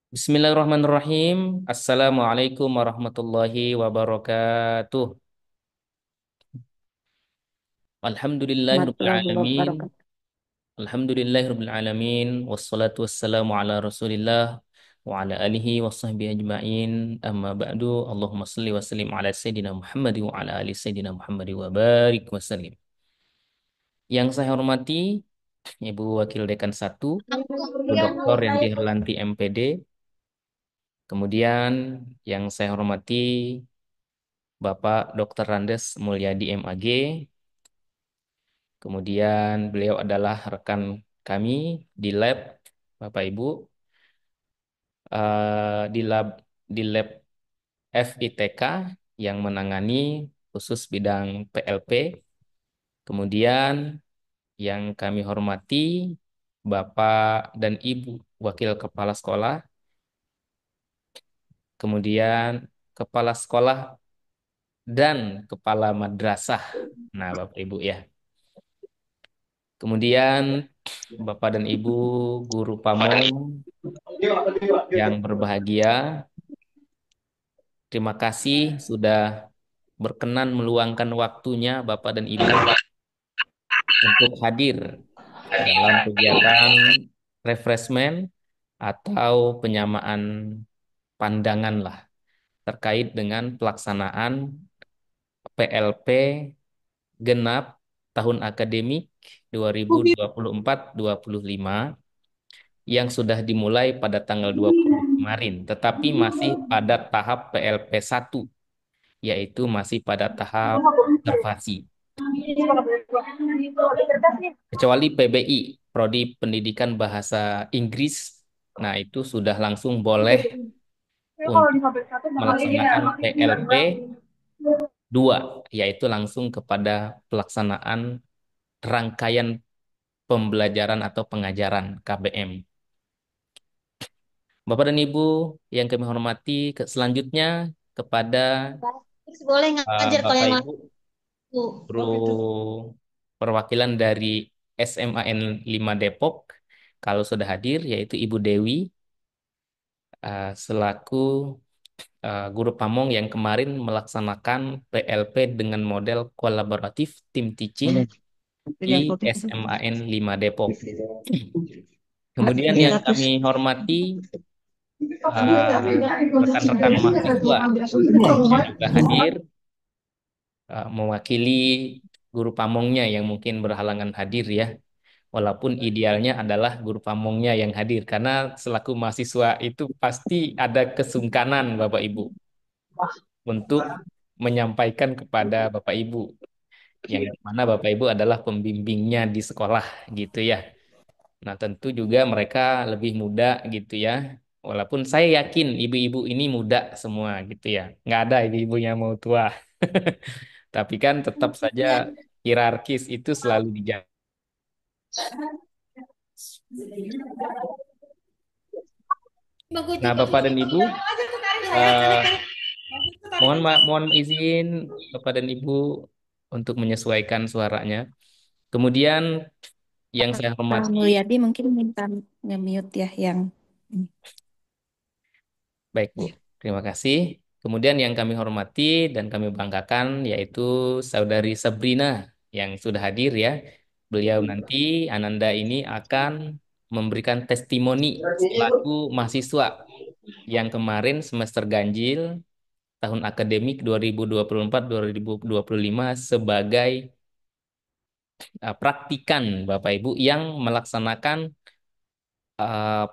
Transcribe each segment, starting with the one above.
Bismillahirrahmanirrahim. Assalamualaikum warahmatullahi wabarakatuh. Warahmatullahi Alhamdulillahirrabbilalamin. wabarakatuh. Alhamdulillahirrabbilalamin. Wassalatu wassalamu ala rasulillah wa ala alihi wa sahbihi ajma'in. Amma ba'du. Allahumma salli wa sallim ala Sayyidina Muhammad wa ala ali Sayyidina Muhammad wa barik wa sallim. Yang saya hormati Ibu Wakil Dekan 1, Bu Dr. Yanti Herlanti MPD. Kemudian yang saya hormati Bapak Dr. Randes Mulyadi MAG. Kemudian beliau adalah rekan kami di lab, Bapak Ibu, di lab FITK yang menangani khusus bidang PLP. Kemudian yang kami hormati Bapak dan Ibu Wakil Kepala Sekolah, kemudian Kepala Sekolah dan Kepala Madrasah. Nah, Bapak Ibu ya. Kemudian Bapak dan Ibu guru Pamong yang berbahagia, terima kasih sudah berkenan meluangkan waktunya Bapak dan Ibu untuk hadir dalam kegiatan refreshment atau penyamaan pandangan lah terkait dengan pelaksanaan PLP genap tahun akademik 2024-2025 yang sudah dimulai pada tanggal 20 kemarin, tetapi masih pada tahap PLP 1, yaitu masih pada tahap observasi. Kecuali PBI, Prodi Pendidikan Bahasa Inggris, nah itu sudah langsung boleh untuk melaksanakan PLP 2, yaitu langsung kepada pelaksanaan rangkaian pembelajaran atau pengajaran KBM. Bapak dan Ibu yang kami hormati, selanjutnya kepada Boleh ngajar kalau Bapak yang Ibu lain. guru perwakilan dari SMAN 5 Depok, kalau sudah hadir yaitu Ibu Dewi, selaku guru pamong yang kemarin melaksanakan PLP dengan model kolaboratif tim teaching di SMAN 5 Depok. Kemudian yang kami hormati eh, rekan-rekan mahasiswa yang juga hadir, mewakili guru pamongnya yang mungkin berhalangan hadir ya. Walaupun idealnya adalah guru pamongnya yang hadir, karena selaku mahasiswa itu pasti ada kesungkanan Bapak Ibu untuk menyampaikan kepada Bapak Ibu, yang mana Bapak Ibu adalah pembimbingnya di sekolah gitu ya. Nah tentu juga mereka lebih muda gitu ya. Walaupun saya yakin ibu-ibu ini muda semua gitu ya. Nggak ada ibu-ibu yang mau tua. Tapi kan tetap saja hierarkis itu selalu dijaga. Nah Bapak dan Ibu, eh, mohon izin Bapak dan Ibu untuk menyesuaikan suaranya. Kemudian yang saya hormati, Mulyadi mungkin minta nge-mute ya yang ini. baik Bu, Ya. terima kasih. Kemudian yang kami hormati dan kami banggakan yaitu Saudari Sabrina yang sudah hadir ya. Beliau nanti, Ananda ini akan memberikan testimoni selaku mahasiswa yang kemarin semester ganjil tahun akademik 2024-2025 sebagai praktikan Bapak Ibu yang melaksanakan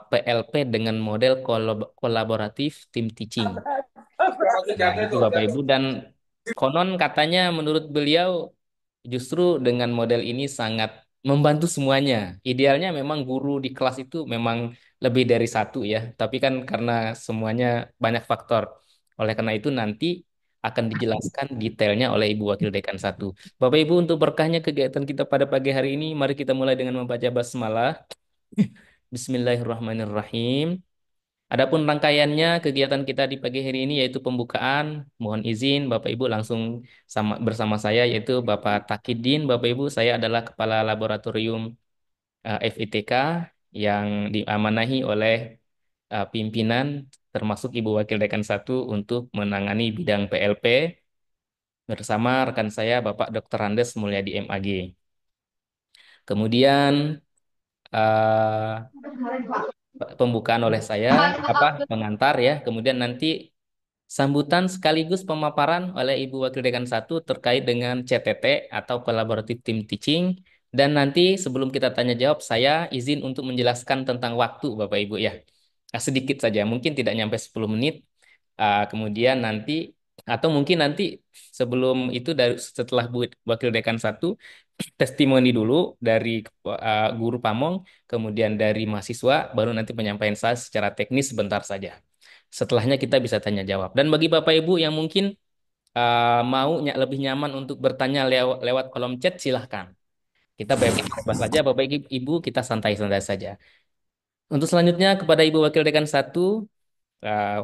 PLP dengan model kolaboratif tim teaching. Nah, itu Bapak Ibu, dan konon katanya menurut beliau justru dengan model ini sangat membantu semuanya. Idealnya memang guru di kelas itu memang lebih dari satu ya, tapi kan karena semuanya banyak faktor. Oleh karena itu nanti akan dijelaskan detailnya oleh Ibu Wakil Dekan 1. Bapak Ibu, untuk berkahnya kegiatan kita pada pagi hari ini, mari kita mulai dengan membaca basmalah. Bismillahirrahmanirrahim. Adapun rangkaiannya kegiatan kita di pagi hari ini yaitu pembukaan. Mohon izin Bapak Ibu langsung bersama saya yaitu Bapak Takidin. Bapak Ibu, saya adalah Kepala Laboratorium FITK yang diamanahi oleh pimpinan termasuk Ibu Wakil Dekan satu untuk menangani bidang PLP bersama rekan saya Bapak Dr. Andes Mulyadi MAG. Kemudian eh, pembukaan oleh saya pengantar ya. Kemudian nanti sambutan sekaligus pemaparan oleh Ibu Wakil Dekan satu terkait dengan CTT atau Collaborative Team Teaching. Dan nanti sebelum kita tanya jawab, saya izin untuk menjelaskan tentang waktu Bapak Ibu ya. Sedikit saja, mungkin tidak nyampe 10 menit. Kemudian nanti, atau mungkin nanti sebelum itu dari setelah Bu Wakil Dekan satu testimoni dulu dari guru Pamong, kemudian dari mahasiswa, baru nanti penyampaian saya secara teknis sebentar saja. Setelahnya kita bisa tanya jawab. Dan bagi Bapak Ibu yang mungkin mau lebih nyaman untuk bertanya lewat kolom chat, silahkan. Kita bebas saja, Bapak Ibu, kita santai-santai saja. Untuk selanjutnya kepada Ibu Wakil Dekan satu,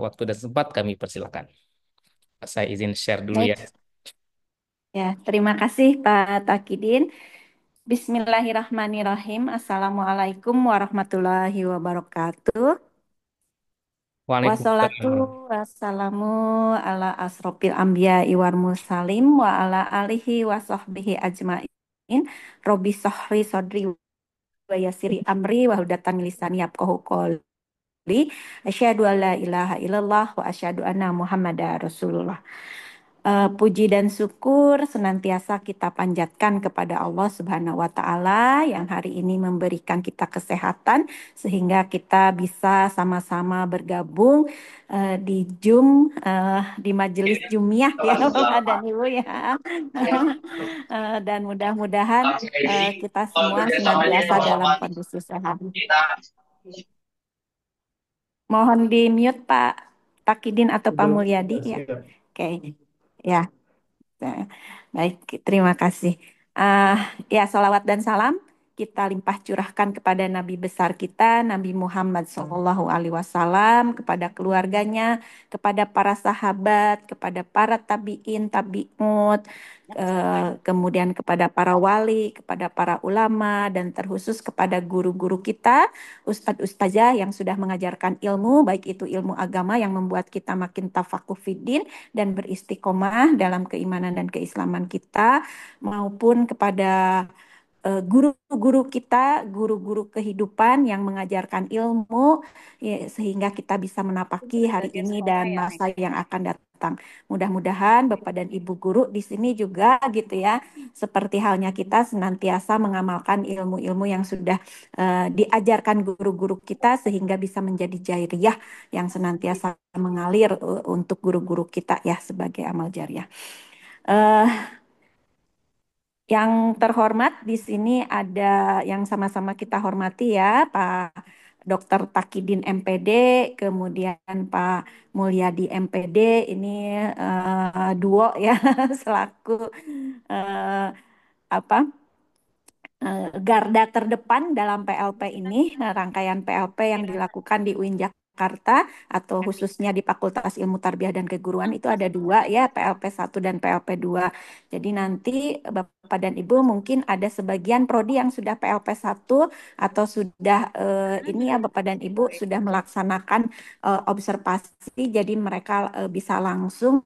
waktu dan sempat kami persilakan. Saya izin share dulu ya. Baik, ya, terima kasih Pak Takidin. Bismillahirrahmanirrahim. Assalamualaikum warahmatullahi wabarakatuh. Wassalatu Waalaikumsalam. wassalamu ala asrofil anbiya iwar mursalim wa ala alihi wa sahbihi ajmain. Robi sohri sodri wa yasiri amri wa hudatan lisani yafqahu qawli. Asyhadu an la ilaha illallah wa asyhadu anna Muhammadar Rasulullah. Puji dan syukur senantiasa kita panjatkan kepada Allah Subhanahu wa Ta'ala yang hari ini memberikan kita kesehatan sehingga kita bisa sama-sama bergabung di di majelis Jumiah ya Bapak dan Ibu ya. Dan mudah-mudahan kita semua senantiasa dalam kondisi sehat. Mohon di mute Pak Takidin atau Pak Mulyadi ya. Oke. Ya. Nah, baik, terima kasih. Ah, ya, salawat dan salam kita limpah curahkan kepada Nabi besar kita, Nabi Muhammad SAW, kepada keluarganya, kepada para sahabat, kepada para tabiin, tabiut, kemudian kepada para wali, kepada para ulama, dan terkhusus kepada guru-guru kita, ustadz ustazah yang sudah mengajarkan ilmu, baik itu ilmu agama yang membuat kita makin tafakuh fiddin, dan beristiqomah dalam keimanan dan keislaman kita, maupun kepada guru-guru kita, guru-guru kehidupan yang mengajarkan ilmu, ya, sehingga kita bisa menapaki hari ini dan masa yang akan datang. Mudah-mudahan Bapak dan Ibu guru di sini juga gitu ya, seperti halnya kita senantiasa mengamalkan ilmu-ilmu yang sudah diajarkan guru-guru kita sehingga bisa menjadi jairiyah yang senantiasa mengalir untuk guru-guru kita ya sebagai amal jariah. Eh, yang terhormat di sini ada yang sama-sama kita hormati ya, Pak Dr. Takidin MPD, kemudian Pak Mulyadi MPD, ini duo ya selaku eh, apa garda terdepan dalam PLP ini, rangkaian PLP yang dilakukan di UIN Jakarta atau khususnya di Fakultas Ilmu Tarbiyah dan Keguruan itu ada dua ya, PLP 1 dan PLP 2. Jadi nanti Bapak dan Ibu mungkin ada sebagian prodi yang sudah PLP 1 atau sudah ini ya Bapak dan Ibu sudah melaksanakan observasi, jadi mereka bisa langsung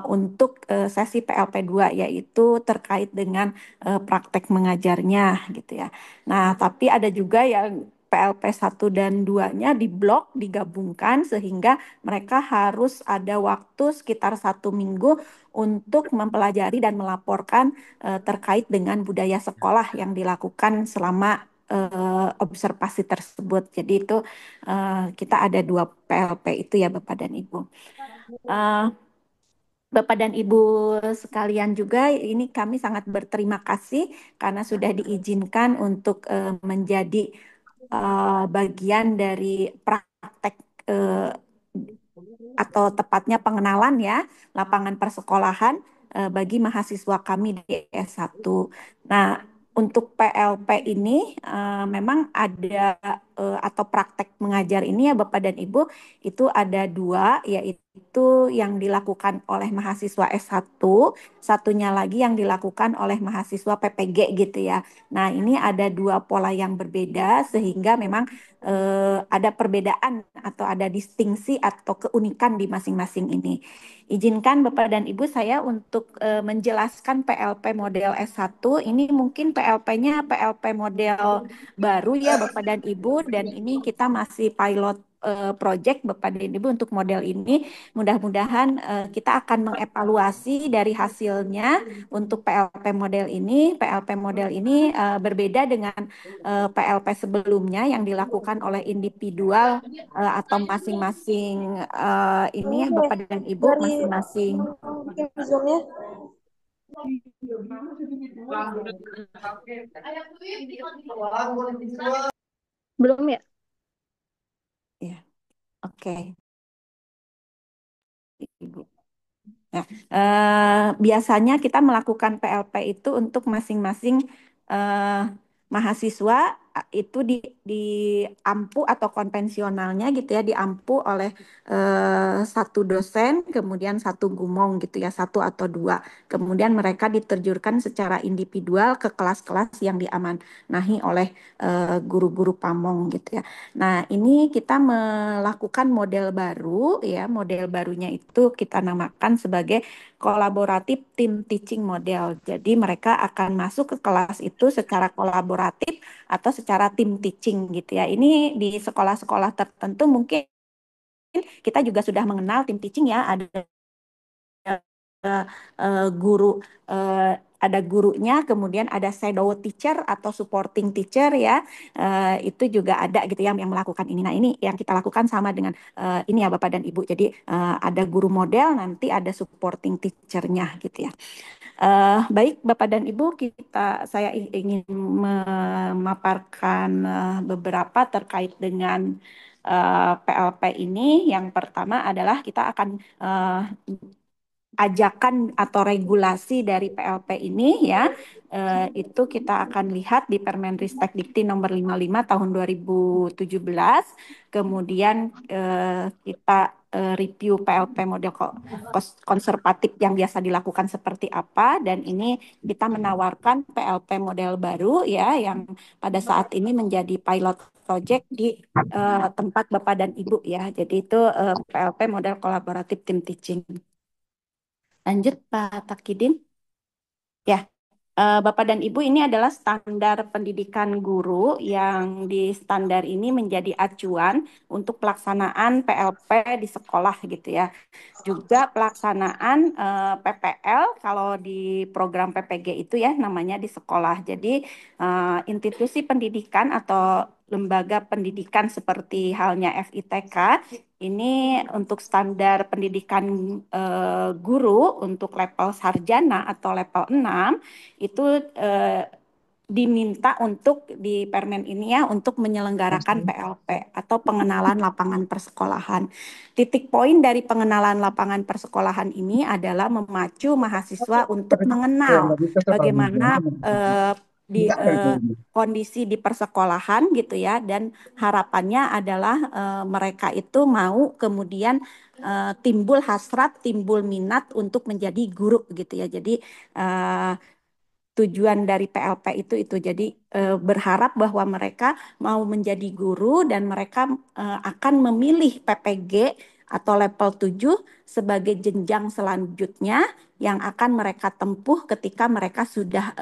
untuk sesi PLP 2 yaitu terkait dengan praktek mengajarnya gitu ya. Nah, tapi ada juga yang PLP 1 dan 2-nya diblok, digabungkan sehingga mereka harus ada waktu sekitar 1 minggu untuk mempelajari dan melaporkan terkait dengan budaya sekolah yang dilakukan selama observasi tersebut. Jadi itu kita ada 2 PLP itu ya Bapak dan Ibu. Eh, Bapak dan Ibu sekalian juga, ini kami sangat berterima kasih karena sudah diizinkan untuk menjadi bagian dari praktek eh, atau tepatnya pengenalan ya, lapangan persekolahan bagi mahasiswa kami di S1. Nah, untuk PLP ini memang ada atau praktek mengajar ini ya Bapak dan Ibu itu ada dua, yaitu yang dilakukan oleh mahasiswa S1, satunya lagi yang dilakukan oleh mahasiswa PPG gitu ya. Nah, ini ada dua pola yang berbeda sehingga memang ada perbedaan atau ada distingsi atau keunikan di masing-masing ini. Izinkan Bapak dan Ibu saya untuk menjelaskan PLP model S1. Ini mungkin PLP-nya PLP model baru ya Bapak dan Ibu, dan ini kita masih pilot project Bapak dan Ibu untuk model ini. Mudah-mudahan kita akan mengevaluasi dari hasilnya untuk PLP model ini. PLP model ini berbeda dengan PLP sebelumnya yang dilakukan oleh individual atau masing-masing ini Ini ya teh Bapak dan Ibu dari masing-masing. bikin Zoom-nya. Belum ya? Ya, oke. Ibu. Nah, biasanya kita melakukan PLP itu untuk masing-masing eh, mahasiswa itu di ampu atau konvensionalnya gitu ya, diampu oleh satu dosen, kemudian satu gumong gitu ya, satu atau dua. Kemudian mereka diterjunkan secara individual ke kelas-kelas yang diamanahi oleh guru-guru pamong gitu ya. Nah, ini kita melakukan model baru ya. Model barunya itu kita namakan sebagai kolaboratif team teaching model. Jadi mereka akan masuk ke kelas itu secara kolaboratif atau secara team teaching gitu ya. Ini di sekolah-sekolah tertentu mungkin kita juga sudah mengenal team teaching ya. Ada guru eh, ada gurunya, kemudian ada shadow teacher atau supporting teacher ya. Itu juga ada gitu ya yang melakukan ini. Nah, ini yang kita lakukan sama dengan ini ya Bapak dan Ibu. Jadi ada guru model, nanti ada supporting teachernya gitu ya. Baik Bapak dan Ibu, saya ingin memaparkan beberapa terkait dengan PLP ini. Yang pertama adalah kita akan ajakan atau regulasi dari PLP ini ya, itu kita akan lihat di Permenristek Dikti nomor 55 tahun 2017. Kemudian kita review PLP model konservatif yang biasa dilakukan seperti apa, dan ini kita menawarkan PLP model baru ya yang pada saat ini menjadi pilot project di tempat Bapak dan Ibu ya. Jadi itu PLP model kolaboratif team teaching. Lanjut Pak Takidin. Ya, Bapak dan Ibu, ini adalah standar pendidikan guru yang di standar ini menjadi acuan untuk pelaksanaan PLP di sekolah gitu ya. Juga pelaksanaan PPL kalau di program PPG itu ya namanya di sekolah. Jadi institusi pendidikan atau lembaga pendidikan seperti halnya FITK ini untuk standar pendidikan guru untuk level sarjana atau level 6 itu diminta untuk di permen ini ya untuk menyelenggarakan PLP atau pengenalan lapangan persekolahan. Titik poin dari pengenalan lapangan persekolahan ini adalah memacu mahasiswa untuk mengenal bagaimana kondisi di persekolahan gitu ya, dan harapannya adalah mereka itu mau kemudian timbul hasrat, timbul minat untuk menjadi guru gitu ya. Jadi tujuan dari PLP itu jadi berharap bahwa mereka mau menjadi guru dan mereka akan memilih PPG atau level 7 sebagai jenjang selanjutnya yang akan mereka tempuh ketika mereka sudah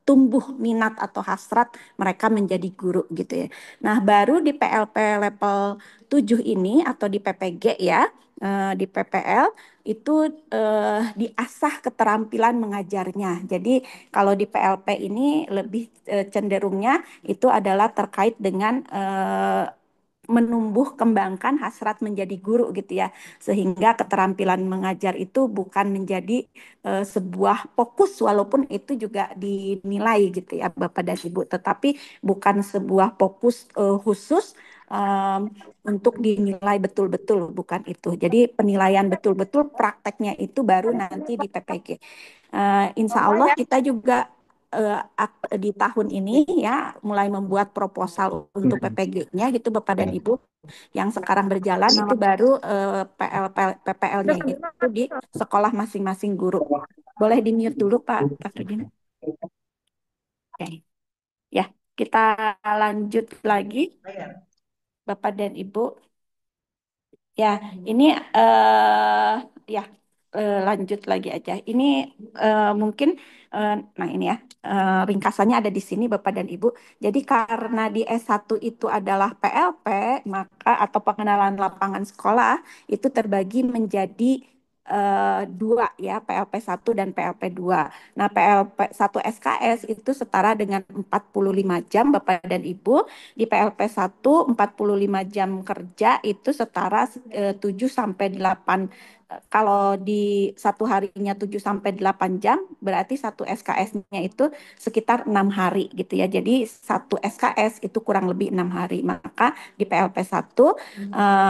tumbuh minat atau hasrat mereka menjadi guru gitu ya. Nah, baru di PLP level 7 ini atau di PPG ya, di PPL itu diasah keterampilan mengajarnya. Jadi kalau di PLP ini lebih cenderungnya itu adalah terkait dengan menumbuh kembangkan hasrat menjadi guru gitu ya. Sehingga keterampilan mengajar itu bukan menjadi sebuah fokus walaupun itu juga dinilai gitu ya Bapak dan Ibu, tetapi bukan sebuah fokus khusus untuk dinilai betul-betul, bukan itu. Jadi penilaian betul-betul prakteknya itu baru nanti di PPG. Insya Allah kita juga di tahun ini ya mulai membuat proposal untuk PPG-nya gitu Bapak dan Ibu. Yang sekarang berjalan itu baru PPL-nya itu di sekolah masing-masing guru. Boleh di-mute dulu Pak Takudin. Oke. Ya, kita lanjut lagi Bapak dan Ibu. Ya, ini ya lanjut lagi aja. Ini mungkin nah ini ya ringkasannya ada di sini Bapak dan Ibu. Jadi karena di S1 itu adalah PLP, maka atau pengenalan lapangan sekolah itu terbagi menjadi dua ya, PLP 1 dan PLP 2. Nah, PLP 1 SKS itu setara dengan 45 jam Bapak dan Ibu. Di PLP 1 45 jam kerja itu setara 7 sampai 8. Kalau di satu harinya 7 sampai 8 jam, berarti satu SKS-nya itu sekitar 6 hari gitu ya. Jadi satu SKS itu kurang lebih 6 hari. Maka di PLP 1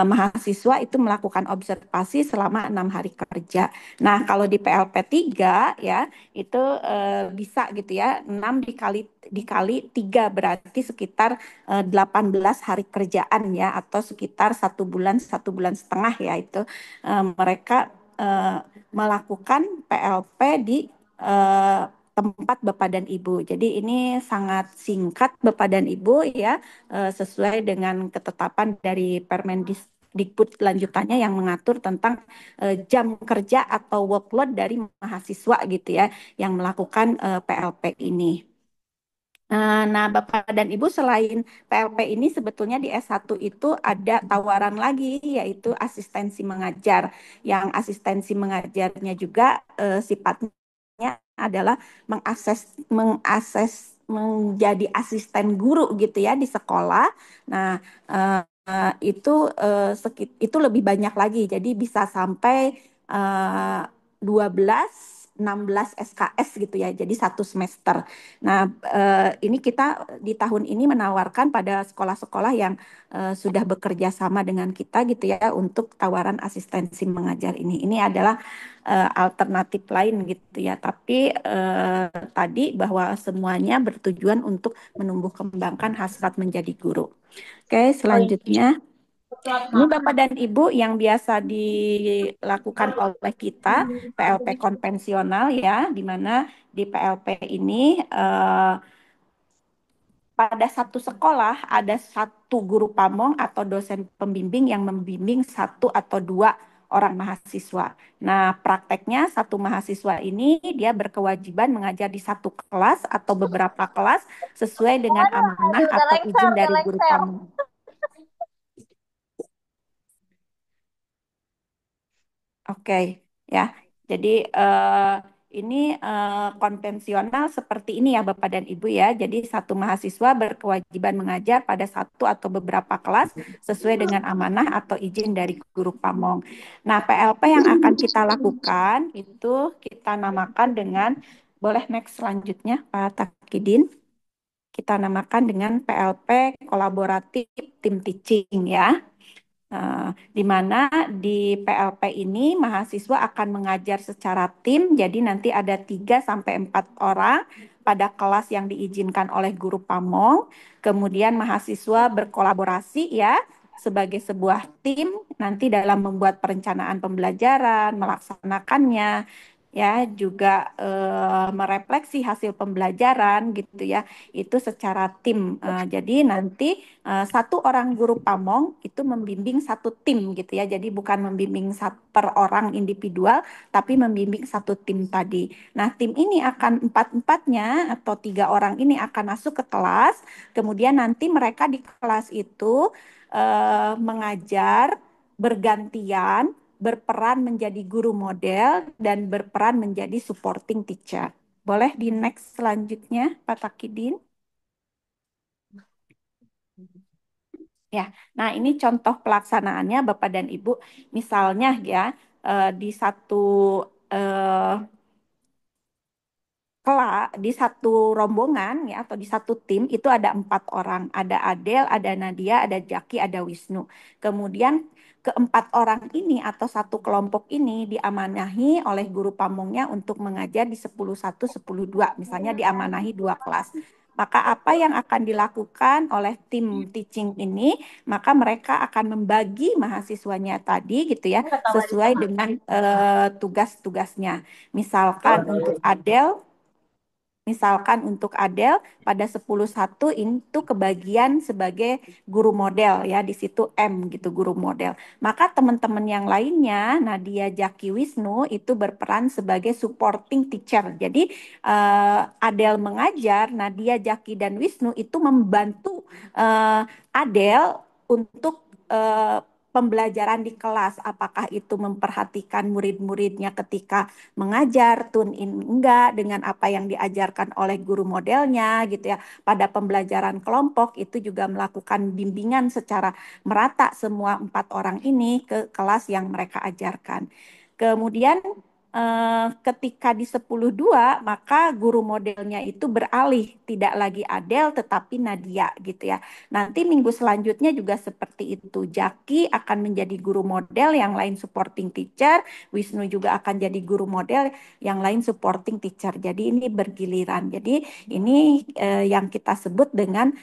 mahasiswa itu melakukan observasi selama 6 hari kerja. Nah, kalau di PLP 3 ya itu bisa gitu ya, 6 dikali 3 berarti sekitar 18 hari kerjaan ya, atau sekitar 1 bulan 1 bulan setengah ya, itu mereka eh, melakukan PLP di eh, tempat Bapak dan Ibu. Jadi ini sangat singkat Bapak dan Ibu ya, sesuai dengan ketetapan dari Permendikbud lanjutannya yang mengatur tentang jam kerja atau workload dari mahasiswa gitu ya yang melakukan PLP ini. Nah, Bapak dan Ibu, selain PLP ini sebetulnya di S1 itu ada tawaran lagi, yaitu asistensi mengajar. Yang asistensi mengajarnya juga sifatnya adalah mengakses menjadi asisten guru gitu ya di sekolah. Nah, itu itu lebih banyak lagi. Jadi bisa sampai 12 16 SKS gitu ya. Jadi satu semester. Nah, ini kita di tahun ini menawarkan pada sekolah-sekolah yang sudah bekerja sama dengan kita gitu ya untuk tawaran asistensi mengajar ini. Ini adalah alternatif lain gitu ya. Tapi tadi bahwa semuanya bertujuan untuk menumbuh kembangkan hasrat menjadi guru. Oke, selanjutnya. Ini Bapak dan Ibu yang biasa dilakukan oleh kita, PLP konvensional ya, di mana di PLP ini pada satu sekolah ada satu guru pamong atau dosen pembimbing yang membimbing satu atau dua orang mahasiswa. Nah, prakteknya satu mahasiswa ini dia berkewajiban mengajar di satu kelas atau beberapa kelas sesuai dengan amanah Udah atau lengser, izin udah dari guru lengser. pamong. Oke, ya. Jadi ini konvensional seperti ini ya Bapak dan Ibu ya. Jadi satu mahasiswa berkewajiban mengajar pada satu atau beberapa kelas sesuai dengan amanah atau izin dari guru pamong. Nah, PLP yang akan kita lakukan itu kita namakan dengan, boleh next selanjutnya Pak Takidin. Kita namakan dengan PLP kolaboratif tim teaching ya. Di mana di PLP ini mahasiswa akan mengajar secara tim, jadi nanti ada 3 sampai 4 orang pada kelas yang diizinkan oleh guru pamong. Kemudian mahasiswa berkolaborasi ya sebagai sebuah tim nanti dalam membuat perencanaan pembelajaran, melaksanakannya, ya juga merefleksi hasil pembelajaran gitu ya, itu secara tim. Jadi nanti satu orang guru pamong itu membimbing satu tim gitu ya. Jadi bukan membimbing per orang individual, tapi membimbing satu tim tadi. Nah, tim ini akan empat-empatnya atau 3 orang ini akan masuk ke kelas. Kemudian nanti mereka di kelas itu mengajar bergantian, berperan menjadi guru model dan berperan menjadi supporting teacher. Boleh di next selanjutnya, Pak Takidin? Ya, nah ini contoh pelaksanaannya Bapak dan Ibu. Misalnya ya, di satu eh, kelak di satu rombongan ya atau di satu tim itu ada 4 orang, ada Adele, ada Nadia, ada Jaki, ada Wisnu. Kemudian keempat orang ini atau satu kelompok ini diamanahi oleh guru pamongnya untuk mengajar di 10-1, 10-2, misalnya diamanahi 2 kelas. Maka apa yang akan dilakukan oleh tim teaching ini, maka mereka akan membagi mahasiswanya tadi gitu ya, sesuai dengan tugas-tugasnya. Misalkan untuk Adele pada 10-1 itu kebagian sebagai guru model ya di situ M gitu guru model. Maka teman-teman yang lainnya Nadia, Jaki, Wisnu itu berperan sebagai supporting teacher. Jadi Adele mengajar, Nadia, Jaki dan Wisnu itu membantu Adele untuk pembelajaran di kelas, apakah itu memperhatikan murid-muridnya ketika mengajar, tune in enggak dengan apa yang diajarkan oleh guru modelnya gitu ya. Pada pembelajaran kelompok itu juga melakukan bimbingan secara merata semua 4 orang ini ke kelas yang mereka ajarkan. Kemudian ketika di 10-2 maka guru modelnya itu beralih tidak lagi Adele tetapi Nadia gitu ya. Nanti minggu selanjutnya juga seperti itu. Jaki akan menjadi guru model, yang lain supporting teacher. Wisnu juga akan jadi guru model, yang lain supporting teacher. Jadi ini bergiliran. Jadi ini yang kita sebut dengan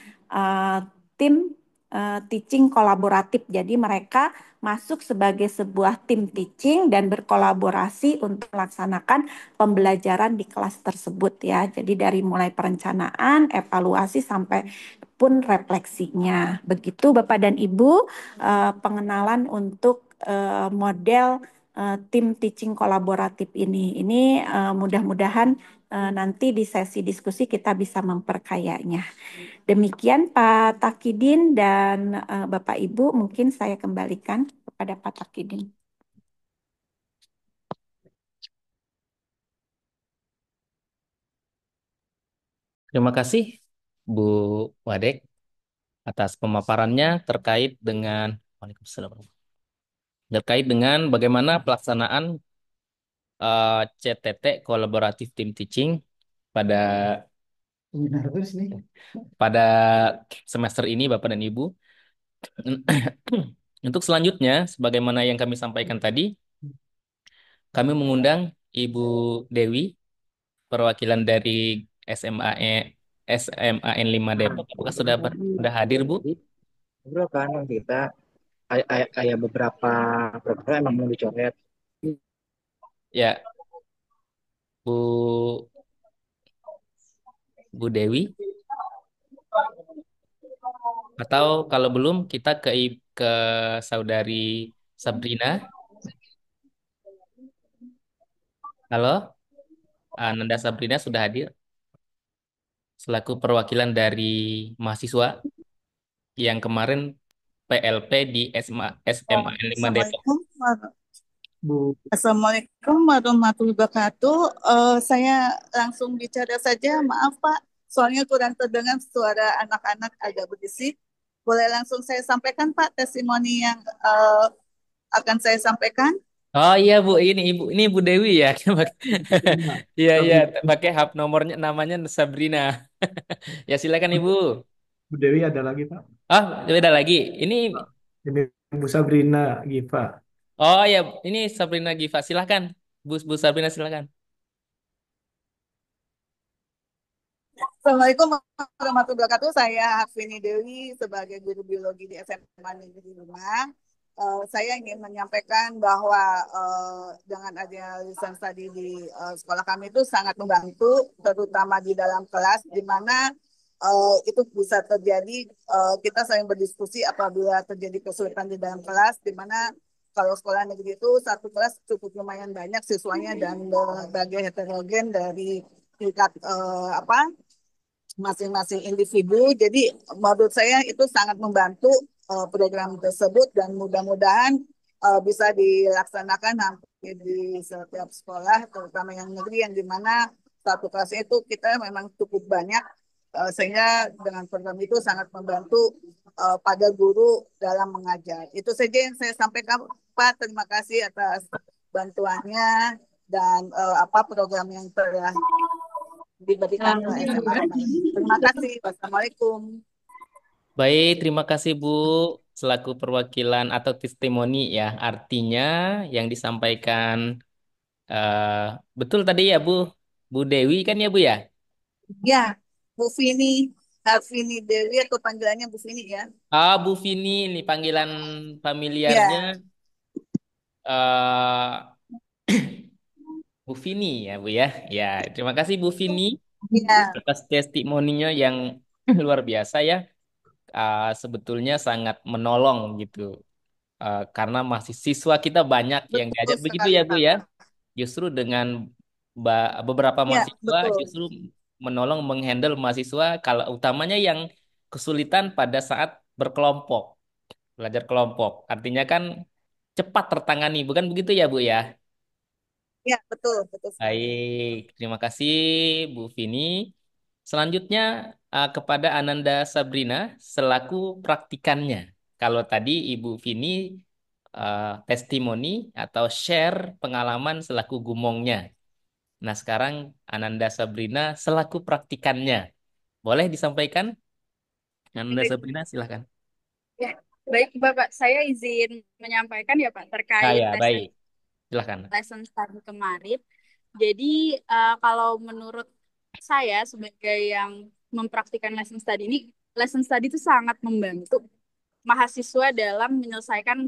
tim teaching kolaboratif. Jadi mereka masuk sebagai sebuah tim teaching dan berkolaborasi untuk melaksanakan pembelajaran di kelas tersebut ya. Jadi dari mulai perencanaan, evaluasi sampai pun refleksinya. Begitu Bapak dan Ibu pengenalan untuk model tim teaching kolaboratif ini. Ini mudah-mudahan nanti di sesi diskusi kita bisa memperkayanya. Demikian Pak Takidin dan Bapak Ibu, mungkin saya kembalikan kepada Pak Takidin. Terima kasih Bu Wadek atas pemaparannya Waalaikumsalam. Terkait dengan bagaimana pelaksanaan CTT Collaborative Team Teaching pada pada semester ini Bapak dan Ibu. Untuk selanjutnya, sebagaimana yang kami sampaikan tadi, kami mengundang Ibu Dewi, perwakilan dari SMAE SMAN 5 Depok. Apakah sudah hadir, Bu? Bro kan kita kayak beberapa program emang mau dicoret. Ya, Bu Bu Dewi. Atau kalau belum, kita ke Saudari Sabrina. Halo, Nanda Sabrina sudah hadir selaku perwakilan dari mahasiswa yang kemarin PLP di SMAN 5 Depok. Assalamualaikum. Assalamualaikum warahmatullahi wabarakatuh. Saya langsung bicara saja, maaf Pak. Soalnya kurang terdengar suara anak-anak agak berisik. Boleh langsung saya sampaikan Pak testimoni yang akan saya sampaikan? Oh iya Bu, ini Bu Dewi ya. Iya iya, pakai hap nomornya namanya Sabrina. Ya silakan Ibu. Bu Dewi ada lagi, Pak. Oh, beda lagi. Ini Ini Bu Sabrina Giva. oh ya, ini Sabrina Giva. Silakan. Bu Sabrina silakan. Assalamualaikum warahmatullahi wabarakatuh. Saya Hafini Dewi sebagai guru biologi di SMA Negeri 5. Saya ingin menyampaikan bahwa dengan adanya lisan tadi di sekolah kami itu sangat membantu, terutama di dalam kelas, di mana itu bisa terjadi kita saling berdiskusi apabila terjadi kesulitan di dalam kelas, di mana kalau sekolah negeri itu satu kelas cukup lumayan banyak siswanya dan berbagai heterogen dari tingkat masing-masing individu. Jadi menurut saya itu sangat membantu program tersebut dan mudah-mudahan bisa dilaksanakan hampir di setiap sekolah, terutama yang negeri yang dimana satu kelas itu kita memang cukup banyak sehingga dengan program itu sangat membantu pada guru dalam mengajar. Itu saja yang saya sampaikan Pak. Terima kasih atas bantuannya dan program yang telah diberikan ke SMA ini. Terima kasih. Wassalamualaikum. Baik, terima kasih Bu selaku perwakilan atau testimoni ya. Artinya yang disampaikan eh, betul tadi ya Bu, Bu Dewi kan ya Bu ya? Ya, Bu Vini, Harvini Dewi atau panggilannya Bu Vini ya. Ah, Bu Vini, ini panggilan familiarnya Ya, eh Bu Vini ya Bu ya. Ya, terima kasih Bu Vini ya, atas testimoninya yang luar biasa ya. Sebetulnya sangat menolong gitu. Karena masih siswa kita banyak yang betul diajak begitu sekali ya Bu Pak. ya. Justru dengan beberapa Ya, mahasiswa betul. justru menolong menghandle mahasiswa kalau utamanya yang kesulitan pada saat berkelompok, belajar kelompok. Artinya kan cepat tertangani, bukan begitu ya Bu ya? Ya, betul, betul sekali. Baik, terima kasih Bu Vini. Selanjutnya kepada Ananda Sabrina selaku praktikannya. Kalau tadi Ibu Vini testimoni atau share pengalaman selaku gumongnya. Nah, sekarang Ananda Sabrina selaku praktikannya. Boleh disampaikan? Ananda Sabrina, silahkan. Ya, baik Bapak, saya izin menyampaikan ya Pak terkait Ya, baik. Silahkan. lesson study kemarin. Jadi kalau menurut saya sebagai yang mempraktikkan lesson study itu sangat membantu mahasiswa dalam menyelesaikan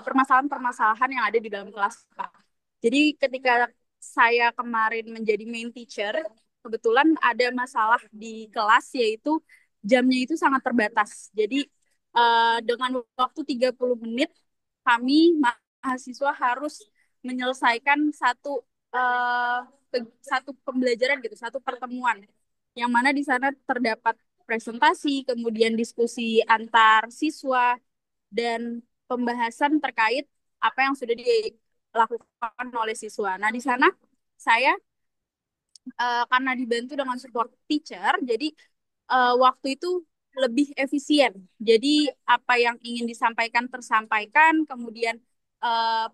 permasalahan-permasalahan yang ada di dalam kelas, Pak. Jadi ketika saya kemarin menjadi main teacher, kebetulan ada masalah di kelas yaitu jamnya itu sangat terbatas. Jadi dengan waktu 30 menit kami mahasiswa harus menyelesaikan eh, satu pembelajaran gitu, satu pertemuan. Yang mana di sana terdapat presentasi, kemudian diskusi antar siswa, dan pembahasan terkait apa yang sudah dilakukan oleh siswa. Nah, di sana saya karena dibantu dengan support teacher, jadi waktu itu lebih efisien. Jadi apa yang ingin disampaikan tersampaikan, kemudian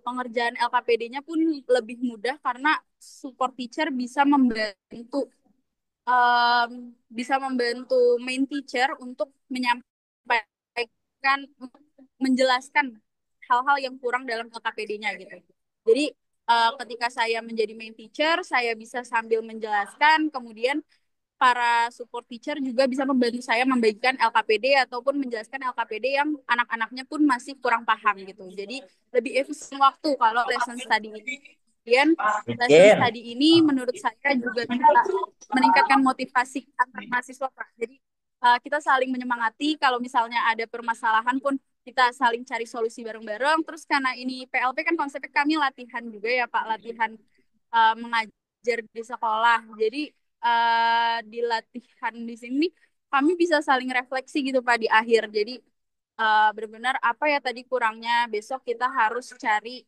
pengerjaan LKPD-nya pun lebih mudah karena support teacher em, bisa membantu main teacher untuk menyampaikan, untuk menjelaskan hal-hal yang kurang dalam LKPD-nya gitu. Jadi ketika saya menjadi main teacher, saya bisa sambil menjelaskan, kemudian para support teacher juga bisa membantu saya membagikan LKPD ataupun menjelaskan LKPD yang anak-anaknya pun masih kurang paham gitu. Jadi lebih efisien waktu kalau lesson study ini. Kemudian lesson study ini menurut saya juga bisa meningkatkan motivasi antar mahasiswa, Pak. Jadi kita saling menyemangati kalau misalnya ada permasalahan pun kita saling cari solusi bareng-bareng. Terus karena ini PLP kan konsepnya kami latihan juga ya Pak, latihan mengajar di sekolah. Jadi di latihan di sini kami bisa saling refleksi gitu Pak di akhir. Jadi benar-benar apa ya tadi kurangnya, besok kita harus cari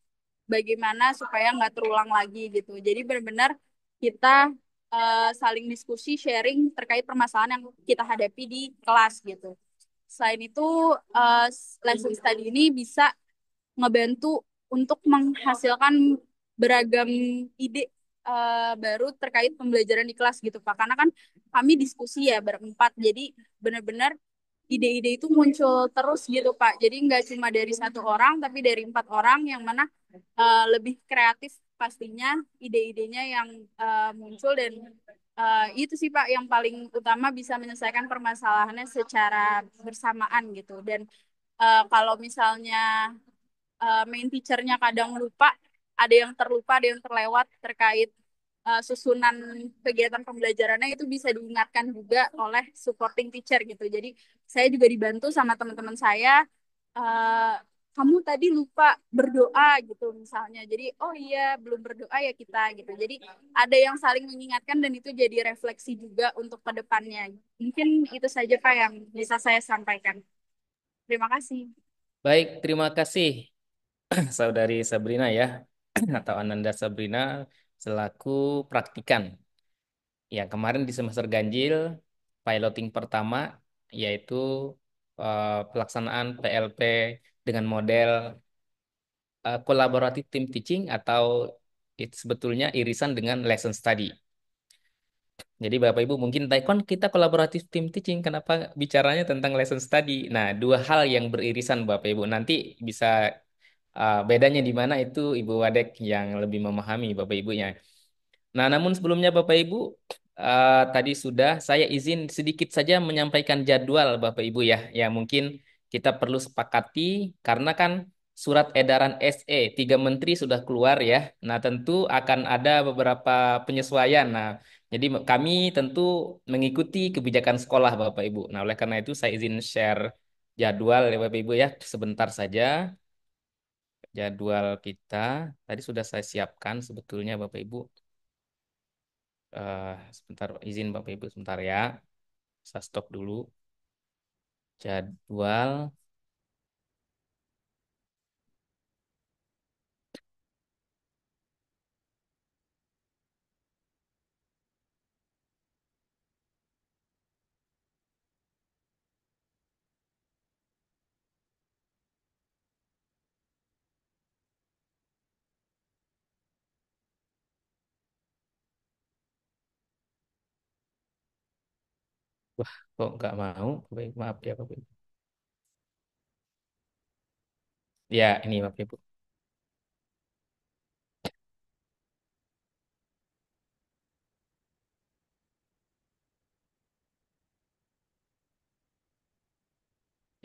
bagaimana supaya nggak terulang lagi gitu. Jadi benar-benar kita saling diskusi, sharing terkait permasalahan yang kita hadapi di kelas gitu. Selain itu, eh, lesson study ini bisa ngebantu untuk menghasilkan beragam ide baru terkait pembelajaran di kelas gitu Pak. Karena kan kami diskusi ya berempat, jadi benar-benar ide-ide itu muncul terus gitu Pak. Jadi nggak cuma dari satu orang, tapi dari 4 orang yang mana lebih kreatif pastinya ide-idenya yang muncul dan itu sih Pak yang paling utama bisa menyelesaikan permasalahannya secara bersamaan gitu. Dan kalau misalnya main teachernya kadang lupa, ada yang terlupa, ada yang terlewat terkait susunan kegiatan pembelajarannya itu bisa diingatkan juga oleh supporting teacher gitu. Jadi saya juga dibantu sama teman-teman saya. eh, Kamu tadi lupa berdoa gitu misalnya. Jadi oh iya belum berdoa ya kita gitu. Jadi ada yang saling mengingatkan dan itu jadi refleksi juga untuk ke depannya. Mungkin itu saja Pak yang bisa saya sampaikan. Terima kasih. Baik, terima kasih Saudari Sabrina ya, atau Ananda Sabrina selaku praktikan. Ya, kemarin di semester ganjil, piloting pertama, yaitu pelaksanaan PLP dengan model collaborative team teaching atau itu sebetulnya irisan dengan lesson study. Jadi Bapak Ibu mungkin Taekwondo kita kolaboratif team teaching, kenapa bicaranya tentang lesson study? Nah, dua hal yang beririsan Bapak Ibu. Nanti bisa bedanya di mana itu Ibu Wadek yang lebih memahami Bapak Ibunya. Nah, namun sebelumnya Bapak Ibu, tadi sudah saya izin sedikit saja menyampaikan jadwal Bapak Ibu ya, yang mungkin kita perlu sepakati karena kan surat edaran SE 3 menteri sudah keluar ya. Nah, tentu akan ada beberapa penyesuaian. Nah, jadi kami tentu mengikuti kebijakan sekolah Bapak Ibu. Nah, oleh karena itu saya izin share jadwal ya Bapak Ibu ya, sebentar saja jadwal kita. Tadi sudah saya siapkan sebetulnya Bapak Ibu. Sebentar izin Bapak Ibu sebentar ya. Saya stop dulu jadwal. Wah, kok nggak mau? Bapak Ibu, maaf ya Bapak Ibu. Ya, ini Bapak Ibu.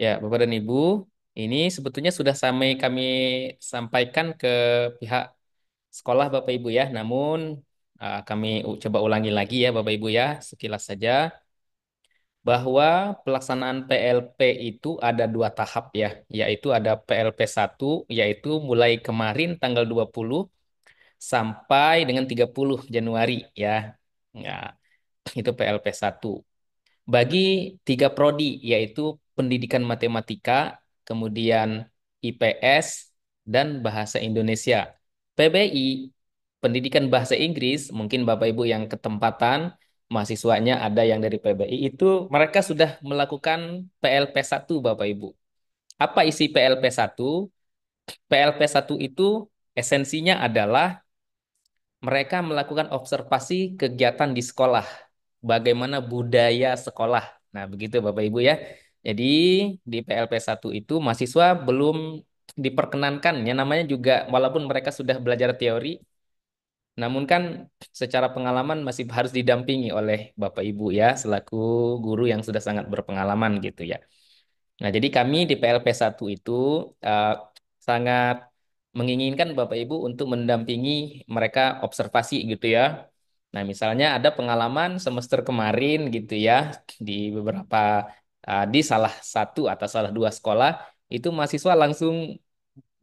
Ya, Bapak dan Ibu, ini sebetulnya sudah kami sampaikan ke pihak sekolah Bapak Ibu ya. Namun kami coba ulangi lagi ya Bapak Ibu ya, sekilas saja bahwa pelaksanaan PLP itu ada 2 tahap ya, yaitu ada PLP 1, yaitu mulai kemarin tanggal 20 sampai dengan 30 Januari ya. Ya, itu PLP 1. Bagi 3 prodi yaitu Pendidikan Matematika, kemudian IPS dan Bahasa Indonesia. PBI, Pendidikan Bahasa Inggris, mungkin Bapak Ibu yang ketempatan mahasiswanya ada yang dari PBI itu mereka sudah melakukan PLP 1 Bapak Ibu. Apa isi PLP 1? PLP 1 itu esensinya adalah mereka melakukan observasi kegiatan di sekolah, bagaimana budaya sekolah. Nah, begitu Bapak Ibu ya. Jadi di PLP 1 itu mahasiswa belum diperkenankan, ya namanya juga walaupun mereka sudah belajar teori, namun kan secara pengalaman masih harus didampingi oleh Bapak Ibu ya, selaku guru yang sudah sangat berpengalaman gitu ya. Nah, jadi kami di PLP 1 itu eh, sangat menginginkan Bapak Ibu untuk mendampingi mereka observasi gitu ya. Nah, misalnya ada pengalaman semester kemarin gitu ya di beberapa di salah satu atau salah 2 sekolah itu mahasiswa langsung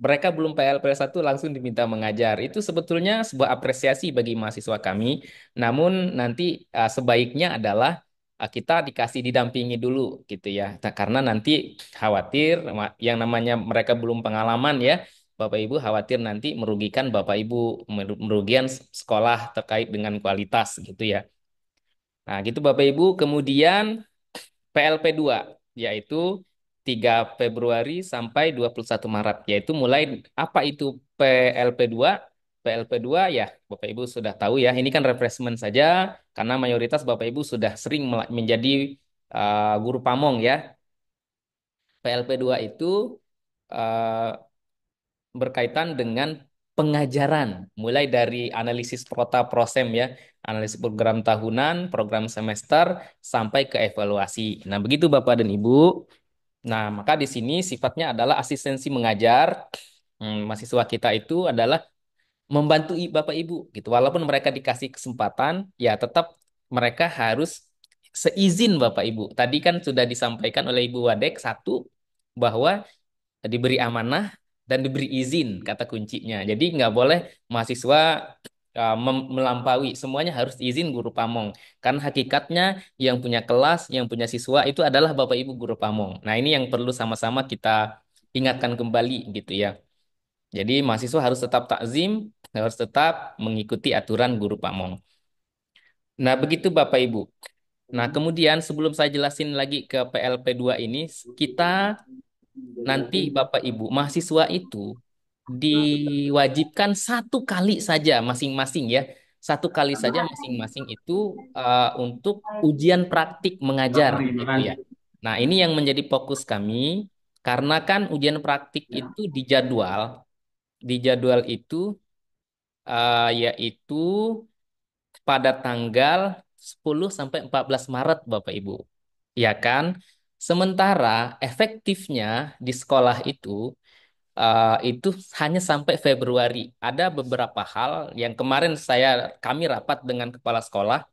mereka belum PLP 1 langsung diminta mengajar. Itu sebetulnya sebuah apresiasi bagi mahasiswa kami. Namun nanti sebaiknya adalah kita dikasih didampingi dulu gitu ya. Nah, karena nanti khawatir yang namanya mereka belum pengalaman ya. Bapak Ibu khawatir nanti merugikan Bapak Ibu, merugikan sekolah terkait dengan kualitas gitu ya. Nah, gitu Bapak Ibu. Kemudian PLP 2 yaitu 3 Februari sampai 21 Maret yaitu mulai apa itu PLP 2? PLP 2 ya Bapak Ibu sudah tahu ya, ini kan refreshment saja karena mayoritas Bapak Ibu sudah sering menjadi guru pamong ya. PLP 2 itu uh, berkaitan dengan pengajaran mulai dari analisis prota prosem ya, analisis program tahunan, program semester sampai ke evaluasi. Nah, begitu Bapak dan Ibu. Nah, maka di sini sifatnya adalah asistensi mengajar. Mahasiswa kita itu adalah membantu Bapak Ibu gitu. Walaupun mereka dikasih kesempatan, ya tetap mereka harus seizin Bapak Ibu. Tadi kan sudah disampaikan oleh Ibu Wadek satu bahwa diberi amanah dan diberi izin kata kuncinya. Jadi nggak boleh mahasiswa melampaui. Semuanya harus izin guru pamong. Karena hakikatnya yang punya kelas, yang punya siswa itu adalah Bapak Ibu guru pamong. Nah, ini yang perlu sama-sama kita ingatkan kembali gitu ya. Jadi mahasiswa harus tetap takzim, harus tetap mengikuti aturan guru pamong. Nah, begitu Bapak Ibu. Nah, kemudian sebelum saya jelasin lagi ke PLP 2 ini, kita nanti Bapak Ibu mahasiswa itu diwajibkan 1 kali saja masing-masing ya satu kali saja masing-masing itu untuk ujian praktik mengajar gitu ya. Nah, ini yang menjadi fokus kami karena kan ujian praktik itu di jadwal itu yaitu pada tanggal 10 sampai 14 Maret Bapak Ibu. Ya kan? Sementara efektifnya di sekolah itu hanya sampai Februari. Ada beberapa hal yang kemarin kami rapat dengan kepala sekolah,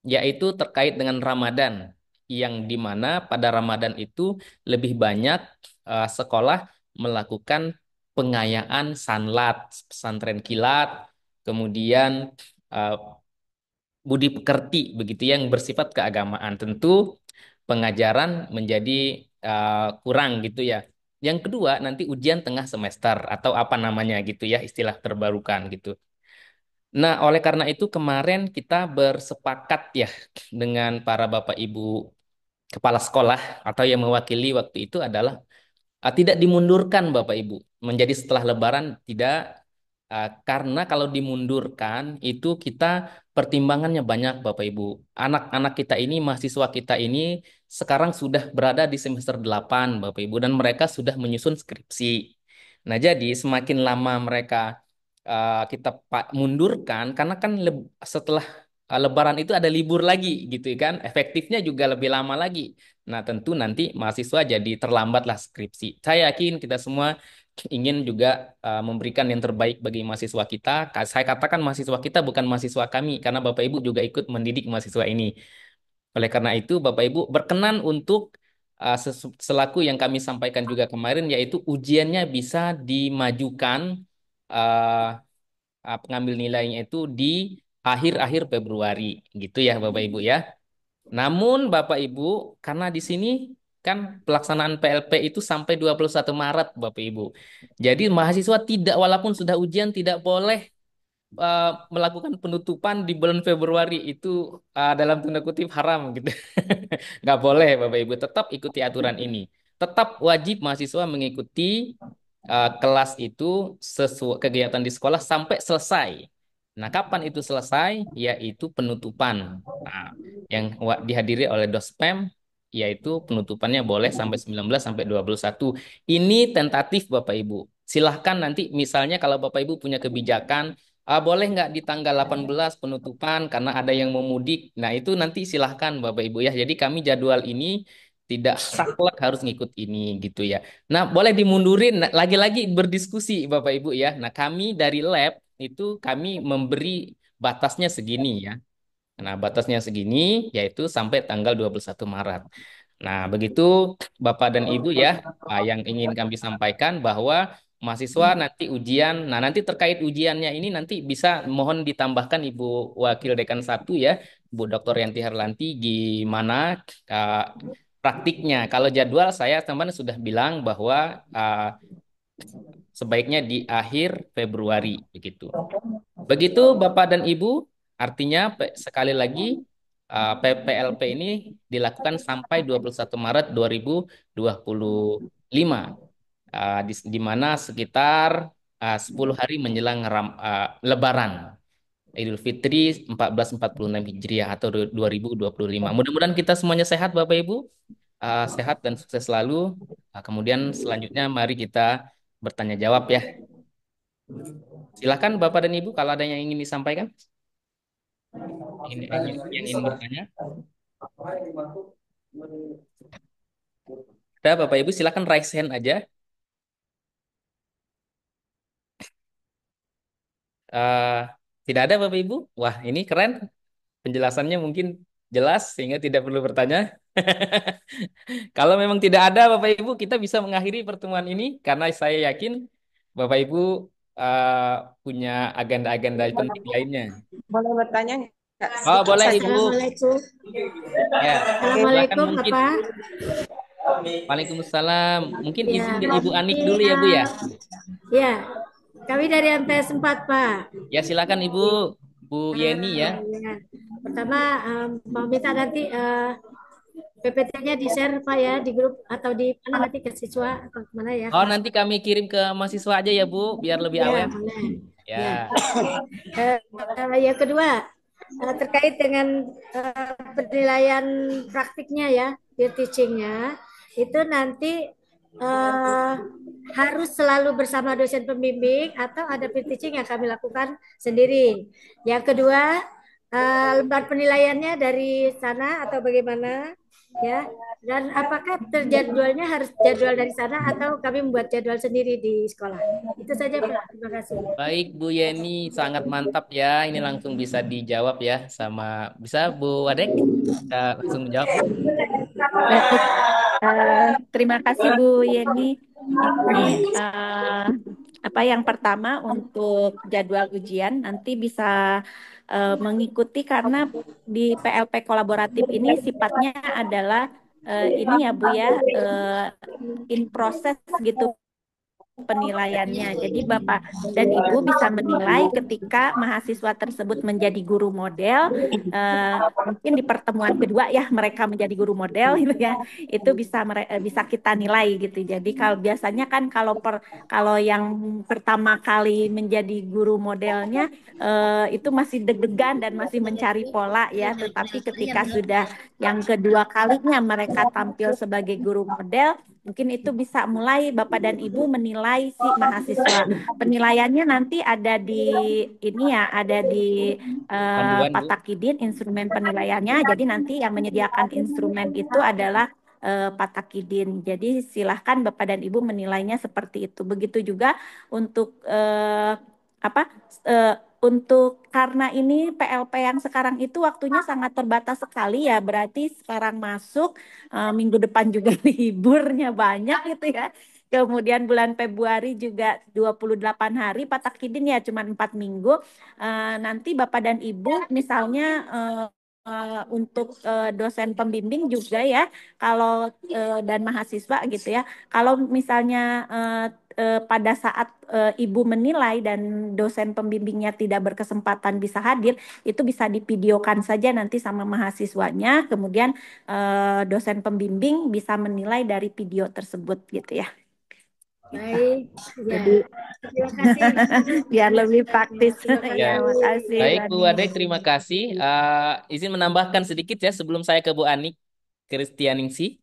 yaitu terkait dengan Ramadan, yang di mana pada Ramadan itu lebih banyak sekolah melakukan pengayaan sanlat, pesantren kilat, kemudian eh, budi pekerti begitu yang bersifat keagamaan. Tentu pengajaran menjadi kurang gitu ya. Yang kedua, nanti ujian tengah semester atau apa namanya gitu ya, istilah terbarukan gitu. Nah, oleh karena itu kemarin kita bersepakat ya dengan para Bapak Ibu kepala sekolah atau yang mewakili waktu itu adalah tidak dimundurkan Bapak Ibu menjadi setelah Lebaran, tidak. Karena kalau dimundurkan itu kita pertimbangannya banyak Bapak Ibu. Anak-anak kita ini, mahasiswa kita ini sekarang sudah berada di semester 8 Bapak Ibu, dan mereka sudah menyusun skripsi. Nah, jadi semakin lama mereka kita mundurkan, karena kan setelah Lebaran itu ada libur lagi gitu kan, efektifnya juga lebih lama lagi. Nah, tentu nanti mahasiswa jadi terlambatlah skripsi. Saya yakin kita semua ingin juga memberikan yang terbaik bagi mahasiswa kita. Saya katakan mahasiswa kita, bukan mahasiswa kami, karena Bapak Ibu juga ikut mendidik mahasiswa ini. Oleh karena itu, Bapak Ibu berkenan untuk selaku yang kami sampaikan juga kemarin, yaitu ujiannya bisa dimajukan uh, pengambil nilainya itu di akhir-akhir Februari, gitu ya Bapak Ibu ya. Namun Bapak Ibu, karena di sini kan pelaksanaan PLP itu sampai 21 Maret Bapak Ibu. Jadi mahasiswa tidak, walaupun sudah ujian, tidak boleh melakukan penutupan di bulan Februari itu, dalam tanda kutip haram gitu. Nggak boleh Bapak Ibu, tetap ikuti aturan ini. Tetap wajib mahasiswa mengikuti kelas itu, sesuai kegiatan di sekolah sampai selesai. Nah, kapan itu selesai? Yaitu penutupan. Nah, yang dihadiri oleh Dospem, yaitu penutupannya boleh sampai 19 sampai 21. Ini tentatif Bapak Ibu. Silahkan nanti misalnya kalau Bapak Ibu punya kebijakan, boleh nggak di tanggal 18 penutupan karena ada yang mau mudik. Nah, itu nanti silahkan Bapak Ibu ya. Jadi kami jadwal ini tidak saklek harus ngikut ini gitu ya. Nah, boleh dimundurin. Nah, lagi-lagi berdiskusi Bapak Ibu ya. Nah, kami dari lab itu kami memberi batasnya segini ya. Nah, batasnya segini yaitu sampai tanggal 21 Maret. Nah, begitu Bapak dan Ibu ya, yang ingin kami sampaikan bahwa mahasiswa nanti ujian. Nah, nanti terkait ujiannya ini nanti bisa mohon ditambahkan Ibu Wakil Dekan 1 ya, Bu Dr. Yanti Harlanti, gimana uh, praktiknya. Kalau jadwal saya teman sudah bilang bahwa sebaiknya di akhir Februari begitu. Begitu Bapak dan Ibu, artinya sekali lagi PPLP ini dilakukan sampai 21 Maret 2025, di mana sekitar 10 hari menjelang Lebaran Idul Fitri 1446 Hijriah atau 2025. Mudah-mudahan kita semuanya sehat Bapak Ibu, sehat dan sukses selalu. Kemudian selanjutnya mari kita bertanya jawab ya. Silakan Bapak dan Ibu kalau ada yang ingin disampaikan, yang ingin bertanya. Ada Bapak Ibu silakan raise hand aja. Eh, Tidak ada Bapak Ibu? Wah, ini keren. Penjelasannya mungkin jelas sehingga tidak perlu bertanya. Kalau memang tidak ada Bapak Ibu, kita bisa mengakhiri pertemuan ini karena saya yakin Bapak Ibu eh, punya agenda-agenda penting lainnya. Boleh bertanya nggak Oh, sedikit boleh saja? Ibu. Assalamualaikum. Ya, silakan Assalamualaikum mungkin. Bapak. Waalaikumsalam. Mungkin Ya, izin dari Ibu Anik ini dulu ya Bu ya. ya, kami dari MTS 4 Pak. Ya silakan Ibu, Bu Yeni ya. Ya. Pertama mau minta nanti PPT-nya di-share Pak ya di grup atau di mana nanti ke siswa atau kemana ya Oh kelas. nanti kami kirim ke mahasiswa aja ya Bu, biar lebih Ya, awet. boleh. Ya. Eh, yang kedua, terkait dengan penilaian praktiknya ya, peer teachingnya, itu nanti eh, harus selalu bersama dosen pembimbing atau ada peer teaching yang kami lakukan sendiri. Yang kedua, lembar penilaiannya dari sana atau bagaimana ya? Dan apakah terjadwalnya harus jadwal dari sana atau kami membuat jadwal sendiri di sekolah? Itu saja, Pak. Terima kasih. Baik Bu Yeni, sangat mantap ya. Ini langsung bisa dijawab ya sama bisa Bu Wadek. Bisa langsung menjawab Bu. Baik, terima kasih Bu Yeni. Ini apa yang pertama untuk jadwal ujian nanti bisa mengikuti karena di PLP kolaboratif ini sifatnya adalah ini ya Bu ya, in proses gitu penilaiannya. Jadi Bapak dan Ibu bisa menilai ketika mahasiswa tersebut menjadi guru model, mungkin di pertemuan kedua ya mereka menjadi guru model gitu ya, itu bisa kita nilai gitu. Jadi kalau biasanya kan kalau yang pertama kali menjadi guru modelnya itu masih deg-degan dan masih mencari pola ya, tetapi ketika sudah yang kedua kalinya mereka tampil sebagai guru model, mungkin itu bisa mulai Bapak dan Ibu menilai si mahasiswa. Penilaiannya nanti ada di ini ya, ada di Panduan Bu. Patakidin instrumen penilaiannya. Jadi nanti yang menyediakan instrumen itu adalah Patakidin. Jadi silahkan Bapak dan Ibu menilainya seperti itu. Begitu juga untuk apa? Untuk karena ini PLP yang sekarang itu waktunya sangat terbatas sekali ya, berarti sekarang masuk minggu depan juga liburnya banyak gitu ya. Kemudian bulan Februari juga 28 hari, Patakidin ya cuma 4 minggu. Nanti Bapak dan Ibu misalnya untuk dosen pembimbing juga ya, kalau dan mahasiswa gitu ya. Kalau misalnya pada saat Ibu menilai dan dosen pembimbingnya tidak berkesempatan bisa hadir, itu bisa divideokan saja nanti sama mahasiswanya, kemudian dosen pembimbing bisa menilai dari video tersebut gitu ya. Baik, ya. Jadi Terima kasih. biar lebih praktis. Terima Ya. Ya, kasih. makasih Baik Bu Rani. Wadek, terima kasih. Izin menambahkan sedikit ya sebelum saya ke Bu Anik Kristianingsi.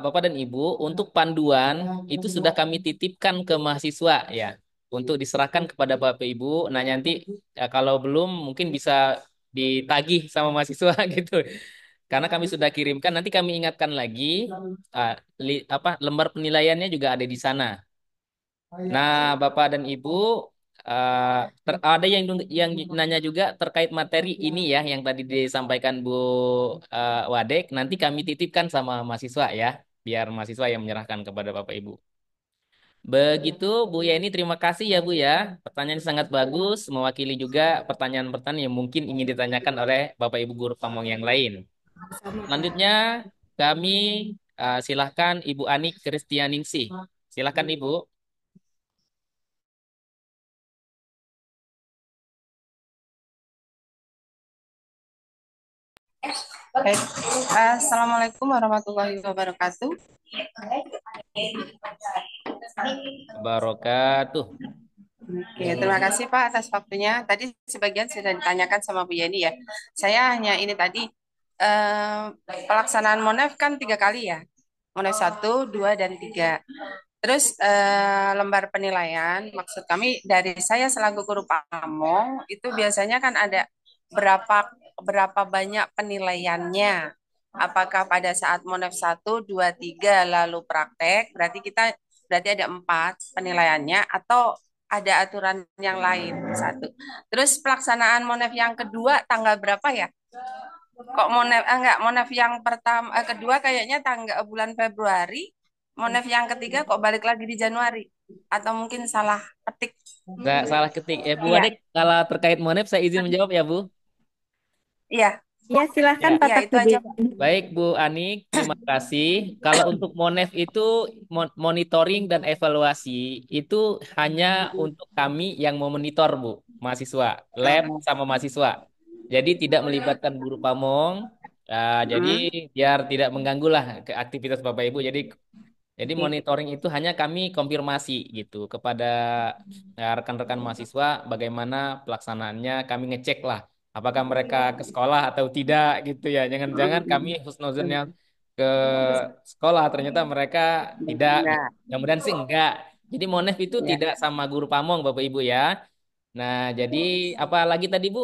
Bapak dan Ibu, untuk panduan itu sudah kami titipkan ke mahasiswa ya, untuk diserahkan kepada Bapak Ibu. Nah nanti kalau belum mungkin bisa ditagih sama mahasiswa gitu. Karena kami sudah kirimkan, nanti kami ingatkan lagi lembar penilaiannya juga ada di sana. Nah, Bapak dan Ibu, ada yang nanya juga terkait materi ini ya, yang tadi disampaikan Bu Wadek. Nanti kami titipkan sama mahasiswa ya, biar mahasiswa yang menyerahkan kepada Bapak Ibu. Begitu Bu Yeni, terima kasih ya Bu ya. Pertanyaan sangat bagus, mewakili juga pertanyaan-pertanyaan yang mungkin ingin ditanyakan oleh Bapak Ibu guru pamong yang lain. Selanjutnya kami silahkan Ibu Anik Kristianingsih. Silahkan Ibu. Baik. Assalamualaikum warahmatullahi wabarakatuh. Barakatuh. Oke, terima kasih Pak atas waktunya. Tadi sebagian sudah ditanyakan sama Bu Yeni ya. Saya hanya ini tadi pelaksanaan Monef kan 3 kali ya. Monef 1, 2, dan 3. Terus lembar penilaian, maksud kami dari saya selaku guru pamong itu biasanya kan ada berapa banyak penilaiannya. Apakah pada saat Monef 1, 2, 3 lalu praktek, berarti ada 4 penilaiannya atau ada aturan yang lain satu. Terus pelaksanaan Monef yang kedua tanggal berapa ya? Kok Monef yang kedua kayaknya tanggal bulan Februari, Monef yang ketiga kok balik lagi di Januari? Atau mungkin salah ketik? Nggak salah ketik. Ya Bu Iya, Wadek, kalau terkait Monep saya izin menjawab ya Bu. iya, Ya, silahkan Ya. Pak iya itu aja. Takudin. Baik Bu Anik, terima kasih. Kalau untuk Monef itu monitoring dan evaluasi itu hanya untuk kami yang memonitor Bu, mahasiswa, lab sama mahasiswa. Jadi tidak melibatkan guru pamong. Jadi Hmm. biar tidak mengganggu lah ke aktivitas Bapak Ibu. Jadi Jadi Oke. monitoring itu hanya kami konfirmasi gitu kepada rekan-rekan mahasiswa bagaimana pelaksanaannya. Kami ngecek lah apakah mereka ke sekolah atau tidak gitu ya. Jangan-jangan kami husnuzonnya ke sekolah ternyata mereka tidak gitu. Enggak. Mudah-mudahan sih enggak. Jadi Monef itu Ya. tidak sama guru pamong Bapak Ibu ya. Nah, jadi apa lagi tadi Bu?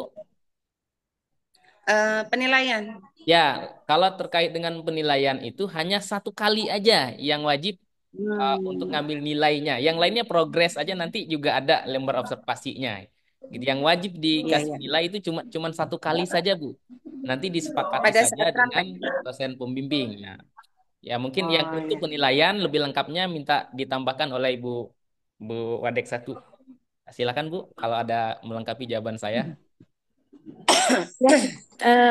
Penilaian. Ya, kalau terkait dengan penilaian itu hanya satu kali aja yang wajib untuk Hmm. ngambil nilainya. Yang lainnya progres aja nanti juga ada lembar observasinya. Gitu. Yang wajib Iya, dikasih iya. nilai itu cuma satu kali saja, Bu. Nanti disepakati Pada saja saat dengan praktek. dosen pembimbing. Nah, ya mungkin yang Oh, untuk iya. penilaian lebih lengkapnya minta ditambahkan oleh Ibu Bu Wadek satu. Silakan Bu, kalau ada melengkapi jawaban saya. Ya,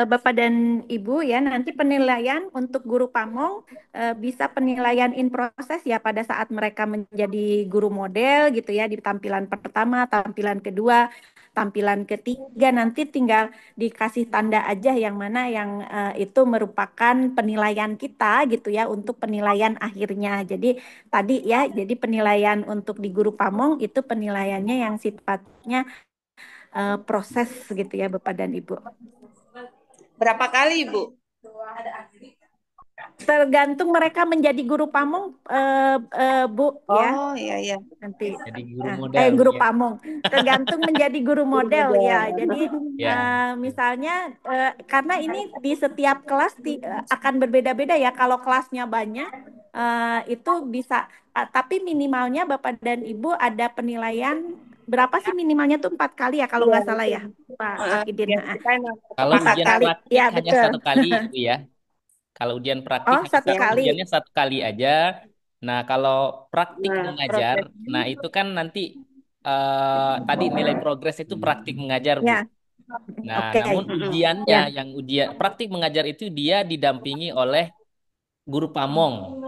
Bapak dan Ibu ya, nanti penilaian untuk guru pamong bisa penilaian in proses ya pada saat mereka menjadi guru model gitu ya di tampilan pertama, tampilan kedua, tampilan ketiga nanti tinggal dikasih tanda aja yang mana yang itu merupakan penilaian kita gitu ya untuk penilaian akhirnya. Jadi tadi ya, jadi penilaian untuk di guru pamong itu penilaiannya yang sifatnya proses gitu ya Bapak dan Ibu. Berapa kali, Bu? Tergantung mereka menjadi guru pamong, Bu ya Oh, iya, iya. nanti. Jadi guru model Guru ya. pamong tergantung menjadi guru Guru model model. ya. Jadi Ya. misalnya karena ini di setiap kelas akan berbeda-beda ya. Kalau kelasnya banyak itu bisa, tapi minimalnya Bapak dan Ibu ada penilaian berapa sih minimalnya tuh 4 kali ya kalau Iya, nggak salah betul. ya Pak Takidin. Biar kita emang Kalau Empat ujian kesepakatan. kali, praktik ya hanya betul. satu kali, Bu ya. Kalau ujian praktik Oh, hanya satu Ya. kali. ujiannya satu kali aja. Nah, kalau praktik Nah, mengajar, prosesnya. nah itu kan nanti tadi nilai progres itu praktik mengajar, Bu. Ya, Nah, oke. namun ujiannya Ya, yang ujian praktik mengajar itu dia didampingi oleh guru pamong.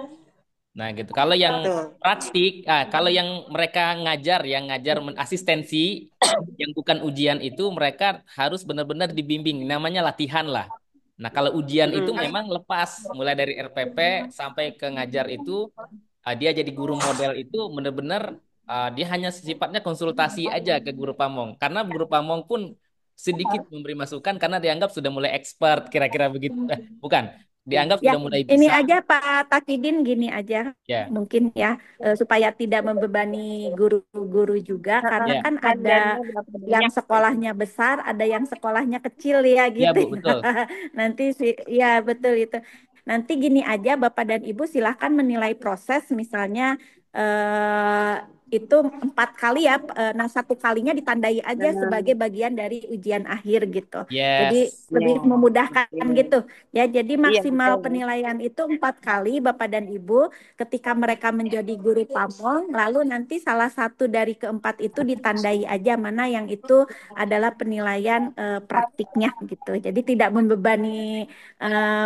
Nah, gitu. Kalau yang Betul. praktik, kalau yang mereka ngajar, yang ngajar asistensi, yang bukan ujian itu mereka harus benar-benar dibimbing. Namanya latihan lah. Nah, kalau ujian itu memang lepas, mulai dari RPP sampai ke ngajar itu, dia jadi guru model itu benar-benar dia hanya sifatnya konsultasi aja ke guru pamong. Karena guru pamong pun sedikit memberi masukan karena dianggap sudah mulai expert, kira-kira begitu. Bukan, dianggap ya. sudah mulai Ini bisa. aja Pak Takidin gini aja Ya, mungkin ya supaya tidak membebani guru-guru juga karena ya, kan Kan ada dannya berapa yang banyak? sekolahnya besar, ada yang sekolahnya kecil ya ya gitu. Bu, betul. Nanti sih ya betul itu. Nanti gini aja Bapak dan Ibu silahkan menilai proses misalnya eh, itu 4 kali ya. Nah, satu kalinya ditandai aja sebagai Nah, bagian dari ujian akhir gitu. Jadi Yes. lebih ya. memudahkan Oke. gitu. Ya, jadi Iya, maksimal betul, Bu. penilaian itu 4 kali Bapak dan Ibu ketika mereka menjadi guru pamong, lalu nanti salah satu dari keempat itu ditandai aja mana yang itu adalah penilaian praktiknya gitu. Jadi tidak membebani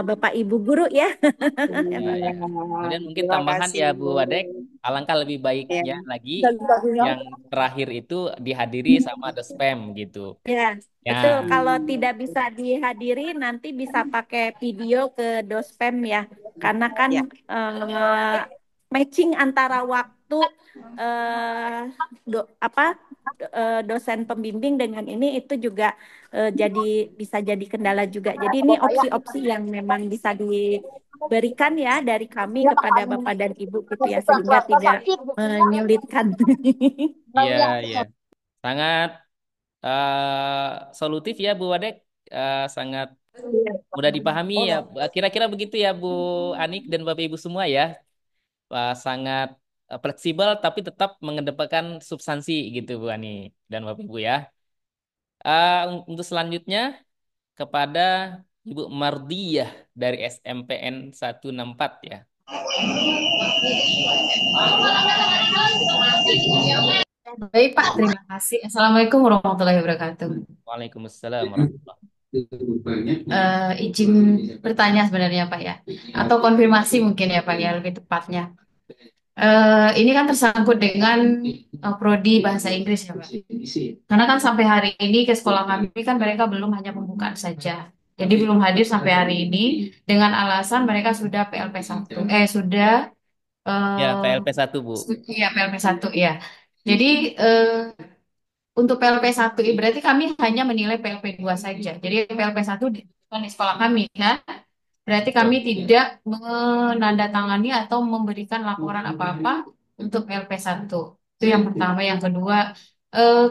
Bapak Ibu guru ya. Ya, ya. Nah, Kemudian mungkin terima tambahan kasih, ya Bu. Bu Wadek, alangkah lebih Ya. baiknya lagi yang terakhir itu dihadiri sama the spam gitu. Ya, Ya, betul. Kalau tidak bisa dihadiri, nanti bisa pakai video ke Dospem ya. Karena kan Ya. matching antara waktu eh, apa dosen pembimbing dengan ini itu juga jadi bisa jadi kendala juga. Jadi ini opsi-opsi yang memang bisa diberikan ya dari kami kepada Bapak dan Ibu gitu ya sehingga tidak menyulitkan. iya, iya. Sangat solutif ya Bu Wadek, sangat mudah dipahami ya. Kira-kira begitu ya Bu Anik dan Bapak Ibu semua ya. Sangat fleksibel tapi tetap mengedepankan substansi gitu Bu Ani dan Bapak Ibu ya. Untuk selanjutnya kepada Ibu Mardiyah dari SMPN 164 ya. Baik Pak, terima kasih. Assalamualaikum warahmatullahi wabarakatuh. Waalaikumsalam warahmatullahi. Izin bertanya sebenarnya Pak ya, atau konfirmasi mungkin ya Pak ya lebih tepatnya. Ini kan tersangkut dengan prodi bahasa Inggris ya Pak. Karena kan sampai hari ini ke sekolah kami kan mereka belum hanya pembukaan saja. Jadi belum hadir sampai hari ini dengan alasan mereka sudah PLP 1, sudah Ya, Eh, PLP 1, Bu. Iya, PLP 1 ya. Jadi untuk PLP 1 berarti kami hanya menilai PLP 2 saja. Jadi PLP 1 bukan di sekolah kami ya. Berarti kami Betul. tidak menandatangani atau memberikan laporan apa-apa untuk PLP 1. Itu yang pertama. Yang kedua,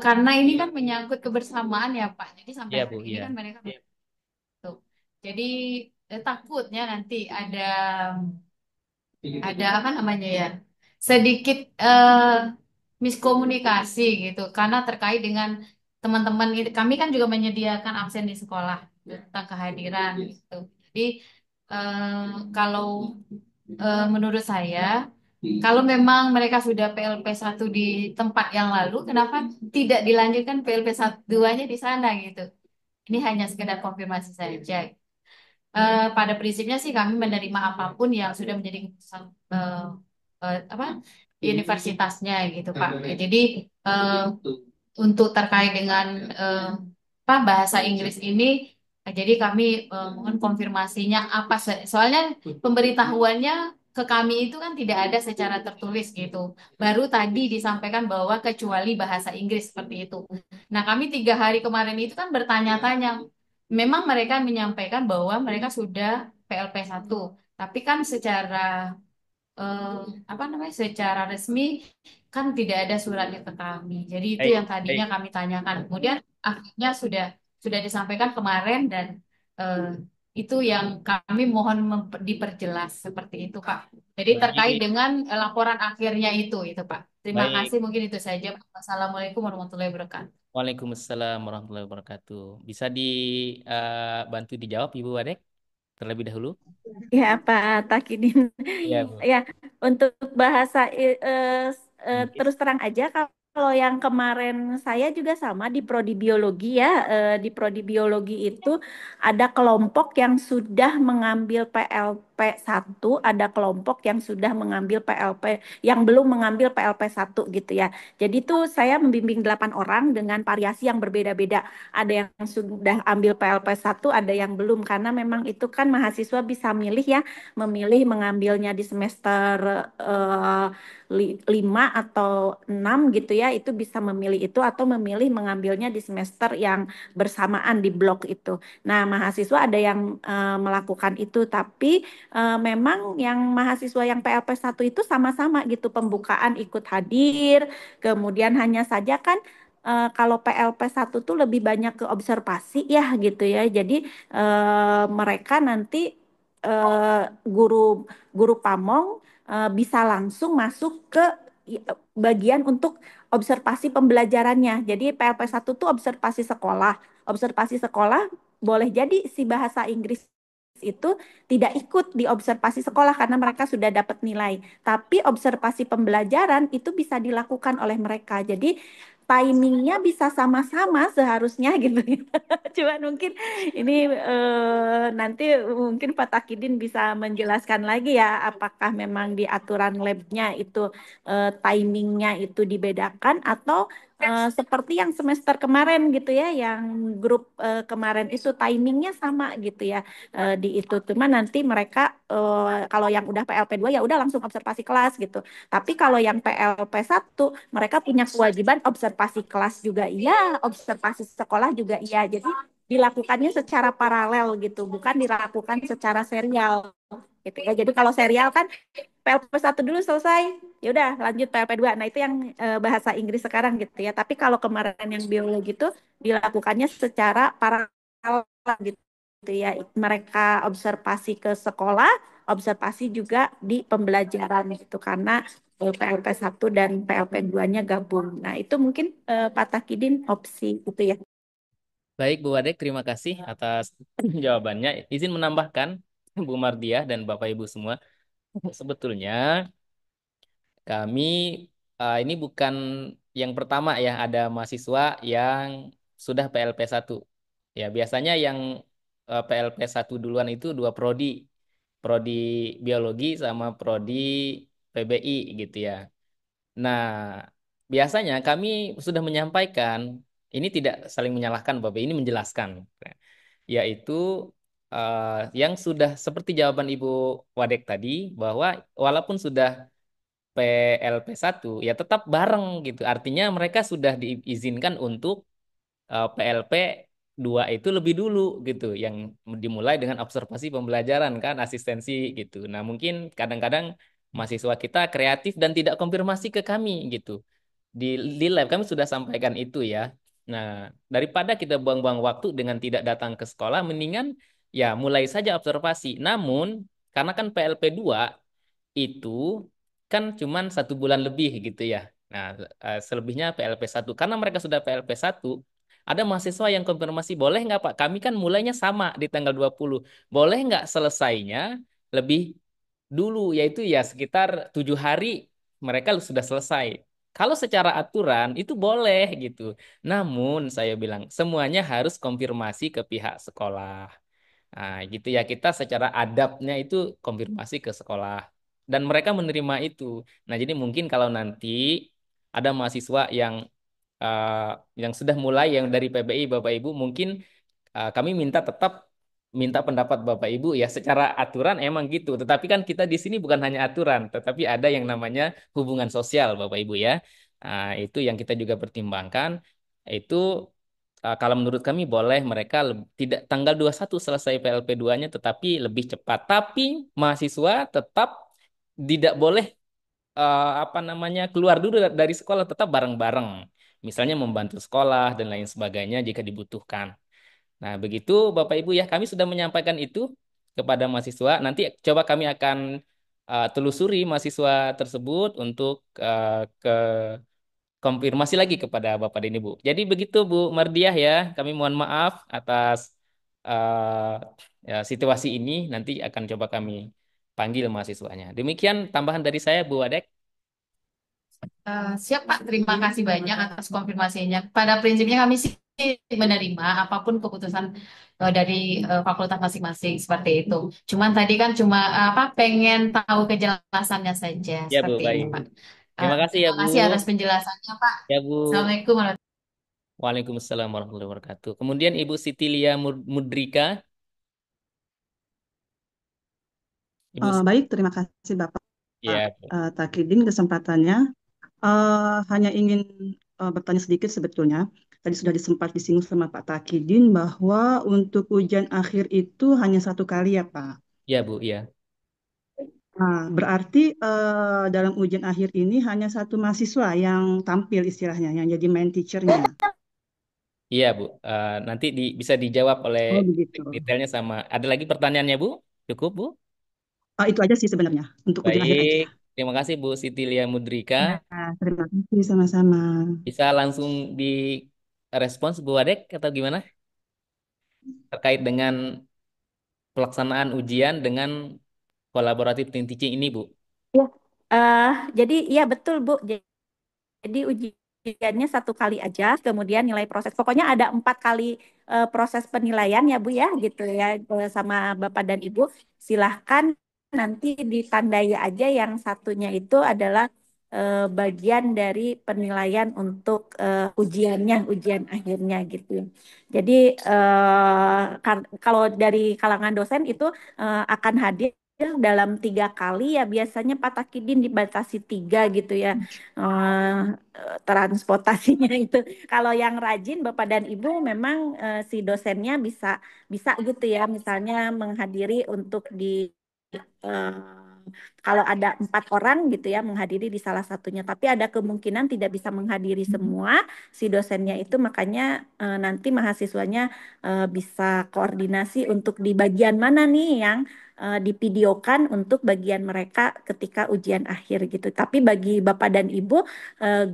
karena ini kan menyangkut kebersamaan ya Pak. Jadi sampai Iya, Bu, hari ini iya. kan mereka tuh. Jadi takutnya nanti ada apa namanya ya, sedikit miskomunikasi gitu karena terkait dengan teman-teman itu. Kami kan juga menyediakan absen di sekolah tentang kehadiran gitu. Jadi eh, kalau menurut saya, kalau memang mereka sudah PLP 1 di tempat yang lalu, kenapa tidak dilanjutkan PLP 2-nya di sana gitu. Ini hanya sekedar konfirmasi saja. Pada prinsipnya sih kami menerima apapun yang sudah menjadi keputusan apa universitasnya gitu Pak. Jadi eh, untuk terkait dengan eh, apa bahasa Inggris ini, jadi kami mohon konfirmasinya apa soalnya pemberitahuannya ke kami itu kan tidak ada secara tertulis gitu. Baru tadi disampaikan bahwa kecuali bahasa Inggris seperti itu. Nah, kami 3 hari kemarin itu kan bertanya-tanya. Memang mereka menyampaikan bahwa mereka sudah PLP 1, tapi kan secara eh, apa namanya, secara resmi kan tidak ada suratnya ke kami. Jadi itu Baik, yang tadinya baik. kami tanyakan. Kemudian akhirnya sudah disampaikan kemarin dan eh, itu yang kami mohon diperjelas seperti itu, Pak. Jadi terkait Baik, dengan laporan akhirnya itu, Pak. Terima baik. kasih, mungkin itu saja, Pak. Wassalamualaikum warahmatullahi wabarakatuh. Waalaikumsalam warahmatullahi wabarakatuh. Bisa dibantu dijawab, Ibu Wadek, terlebih dahulu? Ya, Pak Takidin. Iya, Bu. Ya, untuk bahasa Inggris. terus terang aja kalau yang kemarin saya juga sama di prodi biologi ya. Di prodi biologi itu ada kelompok yang sudah mengambil PLP 1, ada kelompok yang sudah mengambil PLP yang belum mengambil PLP 1 gitu ya. Jadi tuh saya membimbing 8 orang dengan variasi yang berbeda-beda. Ada yang sudah ambil PLP 1, ada yang belum karena memang itu kan mahasiswa bisa milih ya, memilih mengambilnya di semester 5 atau 6 gitu ya, itu bisa memilih itu atau memilih mengambilnya di semester yang bersamaan di blok itu. Nah, mahasiswa ada yang melakukan itu, tapi memang yang mahasiswa yang PLP 1 itu sama-sama gitu, pembukaan ikut hadir, kemudian hanya saja kan kalau PLP 1 tuh lebih banyak ke observasi ya gitu ya. Jadi mereka nanti guru guru pamong bisa langsung masuk ke bagian untuk observasi pembelajarannya. Jadi PLP 1 tuh observasi sekolah. Observasi sekolah boleh jadi si bahasa Inggris itu tidak ikut di observasi sekolah karena mereka sudah dapat nilai. Tapi observasi pembelajaran itu bisa dilakukan oleh mereka. Jadi timingnya bisa sama-sama seharusnya gitu ya. Cuman mungkin ini nanti mungkin Pak Takidin bisa menjelaskan lagi ya apakah memang di aturan labnya itu timingnya itu dibedakan atau seperti yang semester kemarin gitu ya, yang grup kemarin itu timingnya sama gitu ya di itu. Cuma nanti mereka kalau yang udah PLP 2 ya udah langsung observasi kelas gitu. Tapi kalau yang PLP 1 mereka punya kewajiban observasi kelas juga iya, observasi sekolah juga iya. Jadi dilakukannya secara paralel gitu, bukan dilakukan secara serial gitu ya. Jadi kalau serial kan PLP 1 dulu selesai, ya udah lanjut PLP 2. Nah, itu yang bahasa Inggris sekarang gitu ya. Tapi kalau kemarin yang biologi itu dilakukannya secara paralel gitu ya. Mereka observasi ke sekolah, observasi juga di pembelajaran gitu karena PLP 1 dan PLP 2-nya gabung. Nah, itu mungkin Pak Takidin opsi itu ya. Baik, Bu Wadek, terima kasih atas jawabannya. Izin menambahkan, Bu Mardiah dan Bapak Ibu semua, sebetulnya kami ini bukan yang pertama ya, ada mahasiswa yang sudah PLP 1. Ya, biasanya yang PLP 1 duluan itu dua prodi, prodi biologi sama prodi PBI gitu ya. Nah, biasanya kami sudah menyampaikan, ini tidak saling menyalahkan Bapak, ini menjelaskan, yaitu yang sudah seperti jawaban Ibu Wadek tadi, bahwa walaupun sudah PLP 1 ya tetap bareng gitu. Artinya mereka sudah diizinkan untuk PLP 2 itu lebih dulu gitu, yang dimulai dengan observasi pembelajaran kan, asistensi gitu. Nah, mungkin kadang-kadang mahasiswa kita kreatif dan tidak konfirmasi ke kami gitu. Di, di lab kami sudah sampaikan itu ya. Nah, daripada kita buang-buang waktu dengan tidak datang ke sekolah, mendingan ya mulai saja observasi. Namun, karena kan PLP 2 itu kan cuman 1 bulan lebih gitu ya. Nah, selebihnya PLP 1. Karena mereka sudah PLP 1, ada mahasiswa yang konfirmasi, boleh nggak Pak? Kami kan mulainya sama di tanggal 20. Boleh nggak selesainya lebih dulu, yaitu ya sekitar 7 hari mereka sudah selesai. Kalau secara aturan itu boleh gitu. Namun saya bilang semuanya harus konfirmasi ke pihak sekolah. Nah, gitu ya, kita secara adabnya itu konfirmasi ke sekolah dan mereka menerima itu. Nah, jadi mungkin kalau nanti ada mahasiswa eh, yang sudah mulai yang dari PBI Bapak Ibu, mungkin kami tetap minta pendapat Bapak Ibu ya, secara aturan emang gitu. Tetapi kan kita di sini bukan hanya aturan, tetapi ada yang namanya hubungan sosial Bapak Ibu ya. Itu yang kita juga pertimbangkan. Itu kalau menurut kami boleh mereka tidak tanggal 21 selesai PLP 2-nya, tetapi lebih cepat. Tapi mahasiswa tetap tidak boleh apa namanya keluar dulu dari sekolah, tetap bareng-bareng. Misalnya membantu sekolah dan lain sebagainya jika dibutuhkan. Nah, begitu Bapak Ibu ya, kami sudah menyampaikan itu kepada mahasiswa. Nanti coba kami akan telusuri mahasiswa tersebut untuk ke konfirmasi lagi kepada Bapak dan Ibu. Jadi begitu Bu Mardiah ya, kami mohon maaf atas ya, situasi ini. Nanti akan coba kami panggil mahasiswanya. Demikian tambahan dari saya, Bu Wadek. Siap Pak, terima kasih banyak atas konfirmasinya. Pada prinsipnya kami sih menerima apapun keputusan dari fakultas masing-masing seperti itu. Cuman tadi kan cuma apa pengen tahu kejelasannya saja Ya Bu, seperti itu baik. Pak. Terima kasih ya Terima Bu. kasih atas penjelasannya Pak. Ya Bu. Assalamualaikum warahmatullahi Waalaikumsalam warahmatullahi wabarakatuh. Kemudian Ibu Sitilia Mudrika. Ibu. Baik, terima kasih Bapak Ya, Bu. Takidin kesempatannya. Hanya ingin bertanya sedikit sebetulnya. Tadi sudah disempat disinggung sama Pak Takidin bahwa untuk ujian akhir itu hanya 1 kali ya Pak. Ya Bu, ya. Nah, berarti dalam ujian akhir ini hanya 1 mahasiswa yang tampil istilahnya, yang jadi main teachernya. Iya Bu. Nanti bisa dijawab oleh Oh begitu. detailnya sama. Ada lagi pertanyaannya Bu? Cukup Bu? Itu aja sih sebenarnya untuk ujian akhir aja. Baik. Terima kasih Bu Sitilia Mudrika. Ya, terima kasih sama-sama. Bisa langsung direspons Bu Adek atau gimana? Terkait dengan pelaksanaan ujian dengan kolaboratif team teaching ini Bu. Ya, eh, jadi iya betul Bu. Jadi ujiannya 1 kali aja, kemudian nilai proses. Pokoknya ada 4 kali proses penilaian ya Bu ya, gitu ya, sama Bapak dan Ibu. Silahkan nanti ditandai aja yang satunya itu adalah bagian dari penilaian untuk ujiannya, ujian akhirnya gitu. Jadi kalau dari kalangan dosen itu akan hadir dalam 3 kali ya, biasanya Pak Takidin dibatasi 3 gitu ya transportasinya itu. Kalau yang rajin Bapak dan Ibu memang si dosennya bisa bisa gitu ya, misalnya menghadiri untuk di eh, kalau ada 4 orang gitu ya menghadiri di salah satunya, tapi ada kemungkinan tidak bisa menghadiri semua si dosennya itu, makanya nanti mahasiswanya bisa koordinasi untuk di bagian mana nih yang divideokan untuk bagian mereka ketika ujian akhir gitu. Tapi bagi Bapak dan Ibu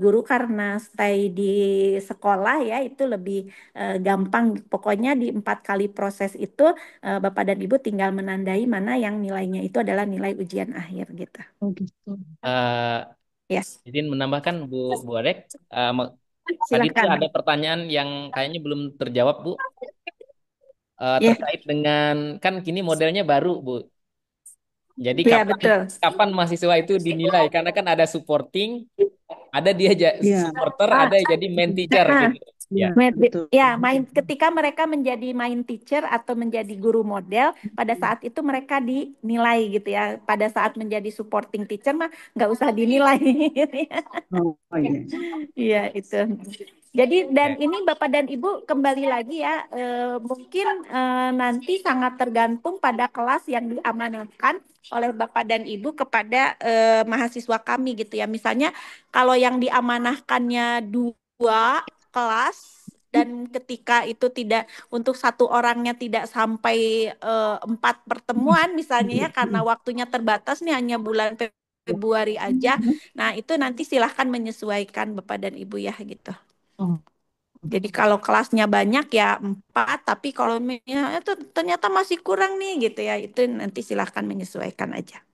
guru karena stay di sekolah ya itu lebih gampang. Pokoknya di 4 kali proses itu Bapak dan Ibu tinggal menandai mana yang nilainya itu adalah nilai ujian akhir gitu. Oh gitu. Eh, Yes, izin menambahkan Bu Adek. Tadi itu silakan. ada pertanyaan yang kayaknya belum terjawab Bu. Ya, Terkait dengan kan kini modelnya baru Bu. Jadi ya kapan betul. kapan mahasiswa itu dinilai? Karena kan ada supporting, ada dia Iya. supporter, ada jadi main teacher Nah, gitu. Iya, betul. Ya, ketika mereka menjadi main teacher atau menjadi guru model, pada saat itu mereka dinilai gitu ya. Pada saat menjadi supporting teacher mah nggak usah dinilai. Oh, iya. Iya, itu. Jadi dan Ya. ini Bapak dan Ibu kembali lagi ya, mungkin nanti sangat tergantung pada kelas yang diamanatkan oleh Bapak dan Ibu kepada mahasiswa kami gitu ya. Misalnya kalau yang diamanahkannya dua kelas dan ketika itu tidak untuk satu orangnya tidak sampai 4 pertemuan misalnya ya karena waktunya terbatas nih hanya bulan Februari aja. Nah, itu nanti silahkan menyesuaikan Bapak dan Ibu ya gitu. Oh, Jadi kalau kelasnya banyak ya 4, tapi kalau ya, itu ternyata masih kurang nih gitu ya, itu nanti silahkan menyesuaikan aja.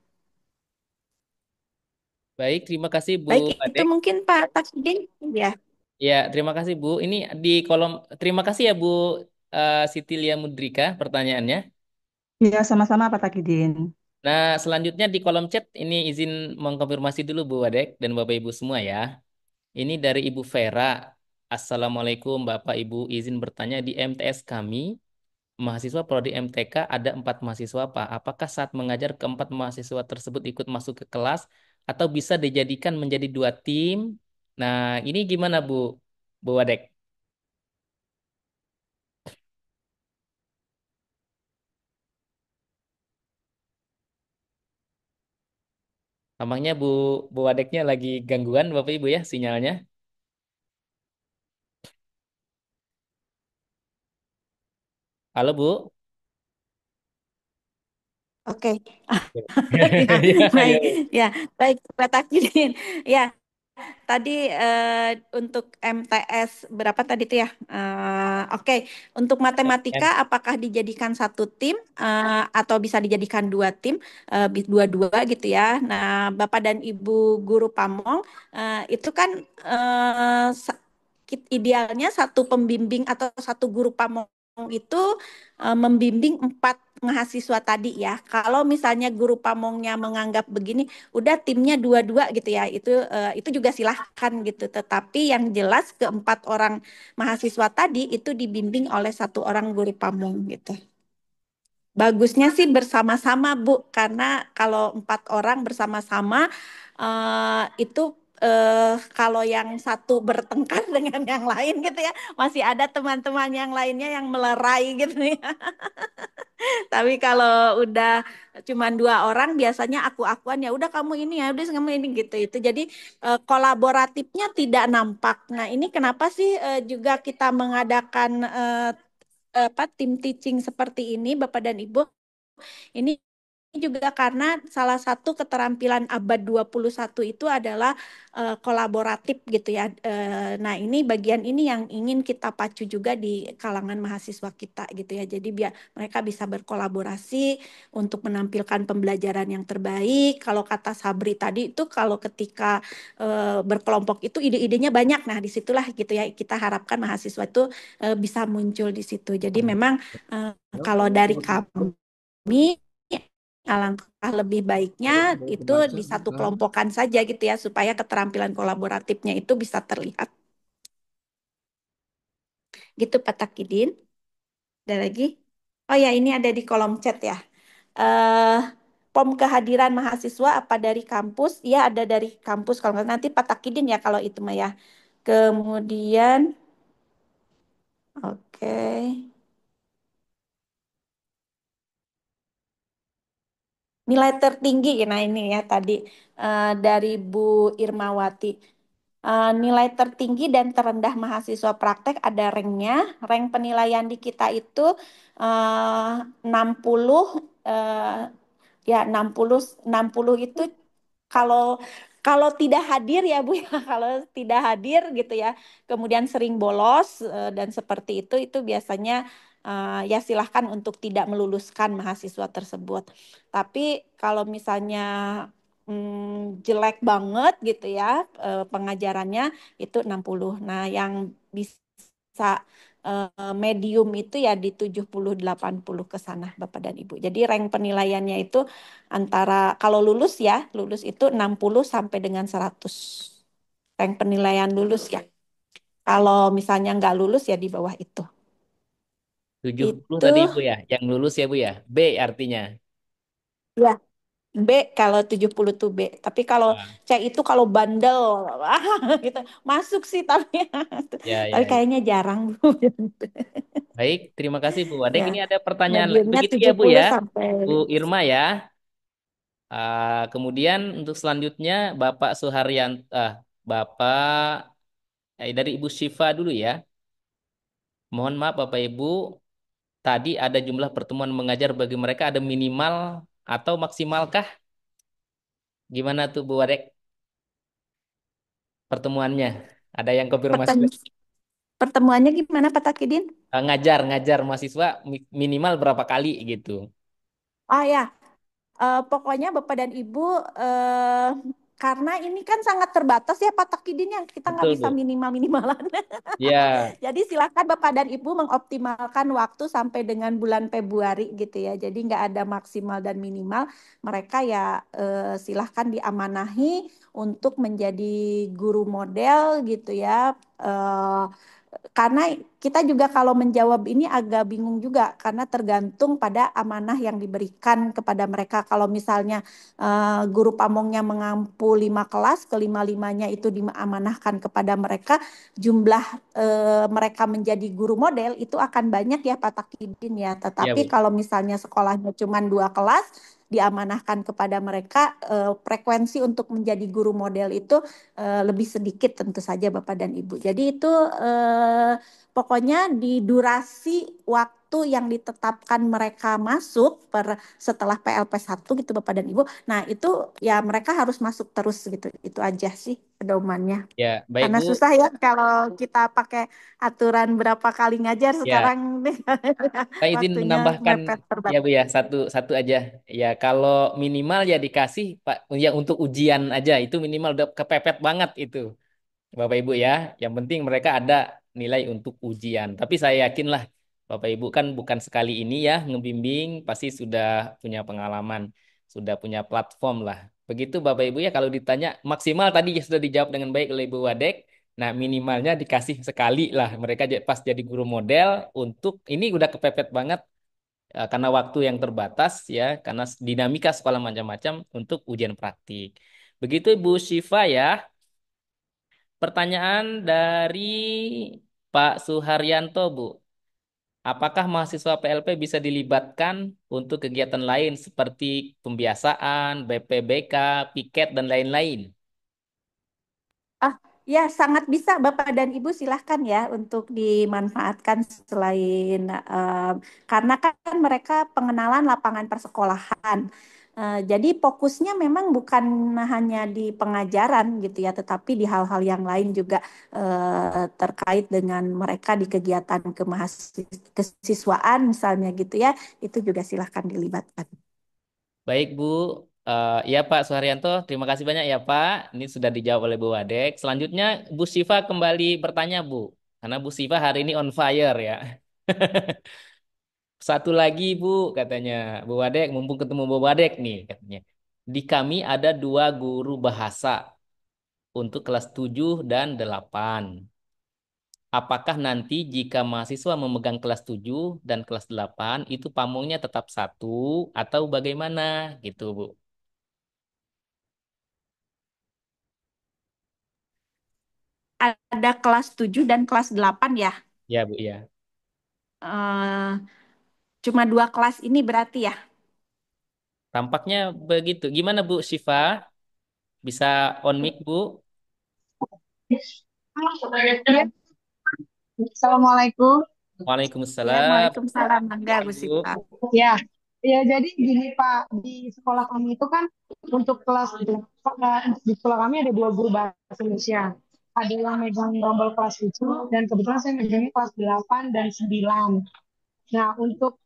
Baik, terima kasih Bu Baik, itu Adek. mungkin Pak Taksudin. Ya, Ya, terima kasih Bu. Ini di kolom, terima kasih ya Bu Sitilia Mudrika pertanyaannya. iya, sama-sama Pak Takidin. Nah, selanjutnya di kolom chat ini izin mengkonfirmasi dulu Bu Wadek dan Bapak Ibu semua ya. Ini dari Ibu Vera. Assalamualaikum Bapak Ibu, izin bertanya di MTS kami, mahasiswa prodi MTK ada 4 mahasiswa Pak. Apakah saat mengajar keempat mahasiswa tersebut ikut masuk ke kelas atau bisa dijadikan menjadi 2 tim? Nah, ini gimana Bu Wadek? Tampaknya Bu Wadeknya lagi gangguan Bapak Ibu ya sinyalnya. Halo Bu. oke. Ya, Ya, baik. ya. Ya, baik Pak Taksudin. Ya, tadi untuk MTS berapa tadi itu ya? Oke, untuk matematika apakah dijadikan 1 tim atau bisa dijadikan 2 tim, dua-dua gitu ya? Nah, Bapak dan Ibu guru Pamong itu kan idealnya satu pembimbing atau satu guru Pamong itu membimbing 4 mahasiswa tadi ya. Kalau misalnya guru Pamongnya menganggap begini, udah timnya dua-dua gitu ya itu juga silahkan gitu tetapi yang jelas ke 4 orang mahasiswa tadi itu dibimbing oleh 1 orang guru pamong gitu. Bagusnya sih bersama-sama Bu karena kalau 4 orang bersama-sama itu kalau yang satu bertengkar dengan yang lain gitu ya masih ada teman-teman yang lainnya yang melerai gitu ya. Tapi kalau udah cuma 2 orang biasanya aku-akuan ya udah kamu ini ya udah kamu ini gitu itu. Jadi kolaboratifnya tidak nampak. Nah, ini kenapa sih juga kita mengadakan apa tim teaching seperti ini Bapak dan Ibu? Ini juga karena salah satu keterampilan abad 21 itu adalah kolaboratif gitu ya. Nah, ini bagian ini yang ingin kita pacu juga di kalangan mahasiswa kita gitu ya. Jadi biar mereka bisa berkolaborasi untuk menampilkan pembelajaran yang terbaik. Kalau kata Sabri tadi itu kalau ketika berkelompok itu ide-idenya banyak. Nah, disitulah gitu ya kita harapkan mahasiswa itu bisa muncul di situ. Jadi memang kalau dari kami alangkah lebih baiknya itu di satu kelompokan saja gitu ya supaya keterampilan kolaboratifnya itu bisa terlihat. Gitu Pak Takidin. Ada lagi? Oh ya ini ada di kolom chat ya. eh Pom kehadiran mahasiswa apa dari kampus? Iya ada dari kampus kalau nggak nanti Pak Takidin ya kalau itu mah ya. Kemudian oke. Nilai tertinggi nah ini ya tadi dari Bu Irmawati. Nilai tertinggi dan terendah mahasiswa praktek ada ranknya. Rank penilaian di kita itu 60 ya 60 itu kalau kalau tidak hadir ya Bu ya kalau tidak hadir gitu ya kemudian sering bolos dan seperti itu biasanya ya silahkan untuk tidak meluluskan mahasiswa tersebut. Tapi kalau misalnya jelek banget gitu ya pengajarannya itu 60. Nah, yang bisa medium itu ya di 70 80 ke sana Bapak dan Ibu. Jadi rank penilaiannya itu antara kalau lulus ya, lulus itu 60 sampai dengan 100. Rank penilaian lulus ya. Kalau misalnya nggak lulus ya di bawah itu. 70 Itu tadi Bu ya, yang lulus ya Bu ya. B artinya. ya B kalau 70 tuh B. Tapi kalau Ah, C itu kalau bandel gitu. Masuk sih tapi ya, tapi ya, ya. kayaknya jarang Bu. Baik, terima kasih Bu Wadek. Ya, Ini ada pertanyaan mediannya begitu ya Bu 70 ya, sampai Bu Irma ya. Kemudian untuk selanjutnya Bapak Suharyan, Bapak dari Ibu Syifa dulu ya. Mohon maaf Bapak Ibu, tadi ada jumlah pertemuan mengajar bagi mereka ada minimal atau maksimalkah? Gimana tuh Bu Wadek pertemuannya? Ada yang konfirmasi perten- lagi? pertemuannya gimana Pak Takidin? Ngajar mahasiswa minimal berapa kali gitu. Oh ya, pokoknya Bapak dan Ibu, eh, karena ini kan sangat terbatas ya Pak Takidin yang kita nggak Betul bisa Bu. minimal-minimalan. Ya, Jadi silakan Bapak dan Ibu mengoptimalkan waktu sampai dengan bulan Februari gitu ya. Jadi nggak ada maksimal dan minimal. Mereka ya silahkan diamanahi untuk menjadi guru model gitu ya. Karena kita juga kalau menjawab ini agak bingung juga karena tergantung pada amanah yang diberikan kepada mereka. Kalau misalnya guru pamongnya mengampu 5 kelas, kelima-limanya itu diamanahkan kepada mereka, jumlah mereka menjadi guru model itu akan banyak ya Pak Takidin ya. ya Tetapi Bu. kalau misalnya sekolahnya cuma 2 kelas, diamanahkan kepada mereka, frekuensi untuk menjadi guru model itu lebih sedikit tentu saja Bapak dan Ibu. Jadi itu pokoknya di durasi waktu yang ditetapkan mereka masuk setelah PLP 1 gitu Bapak dan Ibu. Nah, itu ya mereka harus masuk terus gitu. Itu aja sih pedomannya. Ya, baik Karena Bu. susah ya kalau kita pakai aturan berapa kali ngajar Ya, sekarang nih saya izin waktunya menambahkan mepet ya terbatas. Bu ya, satu aja. Ya, kalau minimal ya dikasih Pak ya untuk ujian aja itu minimal udah kepepet banget itu. Bapak Ibu ya. Yang penting mereka ada nilai untuk ujian. Tapi saya yakin lah Bapak Ibu kan bukan sekali ini ya ngebimbing, pasti sudah punya pengalaman, sudah punya platform lah. Begitu Bapak Ibu ya kalau ditanya maksimal tadi ya sudah dijawab dengan baik oleh Ibu Wadek. Nah minimalnya dikasih sekali lah mereka pas jadi guru model untuk ini udah kepepet banget karena waktu yang terbatas ya, karena dinamika sekolah macam-macam untuk ujian praktik. Begitu Ibu Syifa ya. Pertanyaan dari Pak Suharyanto, Bu. Apakah mahasiswa PLP bisa dilibatkan untuk kegiatan lain seperti pembiasaan, BPBK, piket, dan lain-lain? Ah, ya sangat bisa Bapak dan Ibu silahkan ya untuk dimanfaatkan selain karena kan mereka pengenalan lapangan persekolahan. Jadi fokusnya memang bukan hanya di pengajaran gitu ya, tetapi di hal-hal yang lain juga terkait dengan mereka di kegiatan kesiswaan misalnya gitu ya, itu juga silahkan dilibatkan. Baik, Bu. Ya, Pak Suharyanto, terima kasih banyak ya, Pak. Ini sudah dijawab oleh Bu Wadek. Selanjutnya, Bu Siva kembali bertanya, Bu. Karena Bu Siva hari ini on fire ya. Satu lagi, Bu, katanya. Bu Wadek, mumpung ketemu Bu Wadek nih, katanya. Di kami ada 2 guru bahasa untuk kelas 7 dan 8. Apakah nanti jika mahasiswa memegang kelas 7 dan kelas 8 itu pamongnya tetap satu atau bagaimana gitu, Bu? Ada kelas 7 dan kelas 8 ya. Ya, Bu, ya. Eh, Cuma 2 kelas ini berarti ya. Tampaknya begitu. Gimana, Bu Syifa? Bisa on mic, Bu? Ya, Assalamualaikum. Ya, Waalaikumsalam. Waalaikumsalam. Mangga, Bu Sita. Bu. Ya, ya jadi gini Pak, di sekolah kami itu kan untuk kelas di sekolah kami ada 2 guru bahasa Indonesia. Ada yang megang rombel kelas 7 dan kebetulan saya megangnya kelas 8 dan 9. Nah, untuk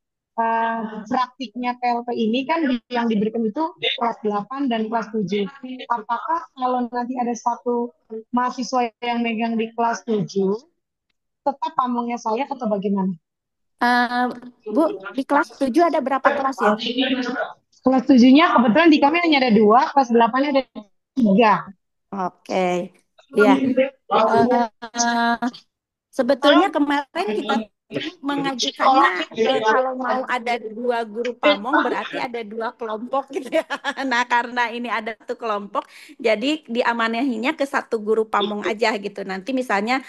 praktiknya PLP ini kan yang diberikan itu kelas 8 dan kelas 7. Apakah kalau nanti ada satu mahasiswa yang megang di kelas 7 tetap pamongnya saya atau bagaimana? Eh, Bu, di kelas 7 ada berapa kelas ya? Kelas 7-nya kebetulan di kami hanya ada 2, kelas 8-nya ada 3. Oke. Ya. Eh, Sebetulnya kemarin kita mengajukannya kalau mau ada dua guru pamong berarti ada dua kelompok gitu ya. Nah karena ini ada satu kelompok, jadi diamanahinya ke satu guru pamong aja gitu. Nanti misalnya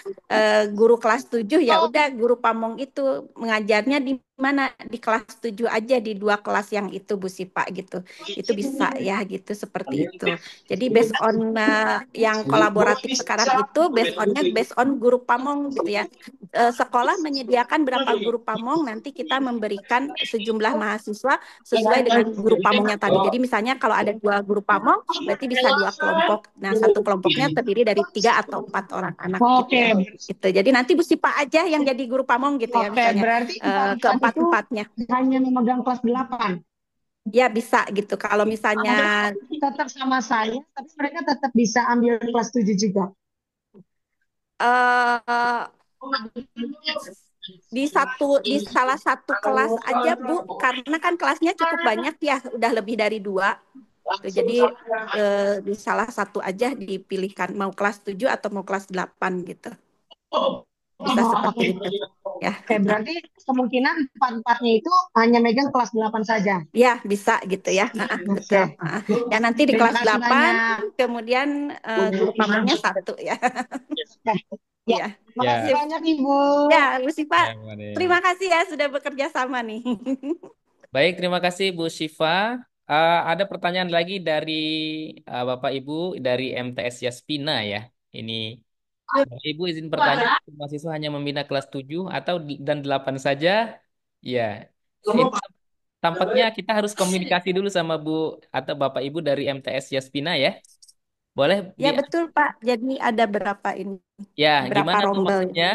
guru kelas 7 ya udah guru pamong itu mengajarnya di mana di kelas 7 aja di dua kelas yang itu Bu Sipa gitu. Itu bisa ya gitu seperti itu. Jadi based on yang kolaboratif sekarang itu based on guru pamong gitu ya. Sekolah menyediakan berapa guru pamong, nanti kita memberikan sejumlah mahasiswa sesuai dengan guru pamongnya tadi. Jadi misalnya kalau ada dua guru pamong, berarti bisa dua kelompok. Nah, satu kelompoknya terdiri dari 3 atau 4 orang anak gitu Oke, ya. Gitu. Jadi nanti Bu Sipa aja yang jadi guru pamong gitu ya, oke, misalnya berarti empat-empat itu keempat-empatnya. hanya memegang kelas 8. Ya bisa gitu. Kalau misalnya Tetap sama saya, tapi mereka tetap bisa ambil kelas 7 juga. eh di salah satu kelas aja Bu, karena kan kelasnya cukup banyak ya, udah lebih dari 2. Tuh, jadi di salah satu aja dipilihkan mau kelas 7 atau mau kelas 8 gitu. Bisa seperti itu ya. Oke, berarti kemungkinan empat-empatnya itu hanya megang kelas 8 saja. Ya, bisa gitu ya. Betul. Ya nanti di Terima kelas kasih 8 banyak. kemudian guru pamongnya 1 ya. Ya. Terima kasih Ya, banyak Ibu. Ya, Bu Sipa, ya, Mbak Dea. terima kasih ya sudah bekerja sama nih. Baik, terima kasih Bu Syifa. Ada pertanyaan lagi dari Bapak Ibu dari MTS Yaspina ya. Ini Bapak Ibu izin bertanya, mahasiswa hanya membina kelas 7 atau dan 8 saja? Ya, ini tampaknya kita harus komunikasi dulu sama Bu atau Bapak Ibu dari MTS Yaspina ya. Boleh Ya betul Pak. Jadi ada berapa ini? ya, Berapa gimana Bu rombel? maksudnya?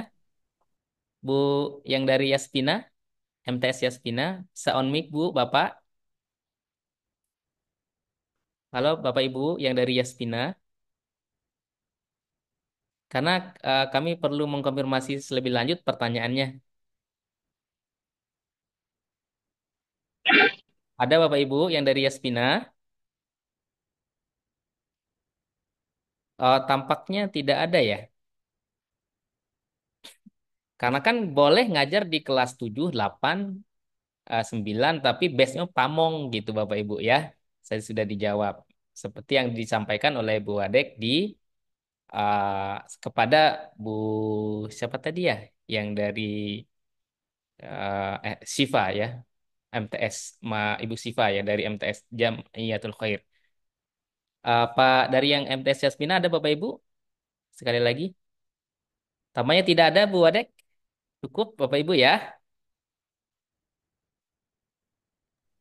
Bu yang dari Yaspina, MTS Yaspina, on mic Bu, Bapak. Halo Bapak Ibu yang dari Yaspina. Karena kami perlu mengkonfirmasi lebih lanjut pertanyaannya. Ada Bapak Ibu yang dari Yaspina? Tampaknya tidak ada ya. Karena kan boleh ngajar di kelas 7, 8, 9, tapi base-nya pamong gitu Bapak Ibu ya. Saya sudah dijawab. Seperti yang disampaikan oleh Bu Wadek kepada Bu siapa tadi ya? Yang dari Siva ya. MTS Ibu Siva ya dari MTS Jamiatul Khair. Pak dari yang MTS Yasmina ada Bapak Ibu? Sekali lagi. Tamanya tidak ada Bu Wadek. Cukup Bapak Ibu ya.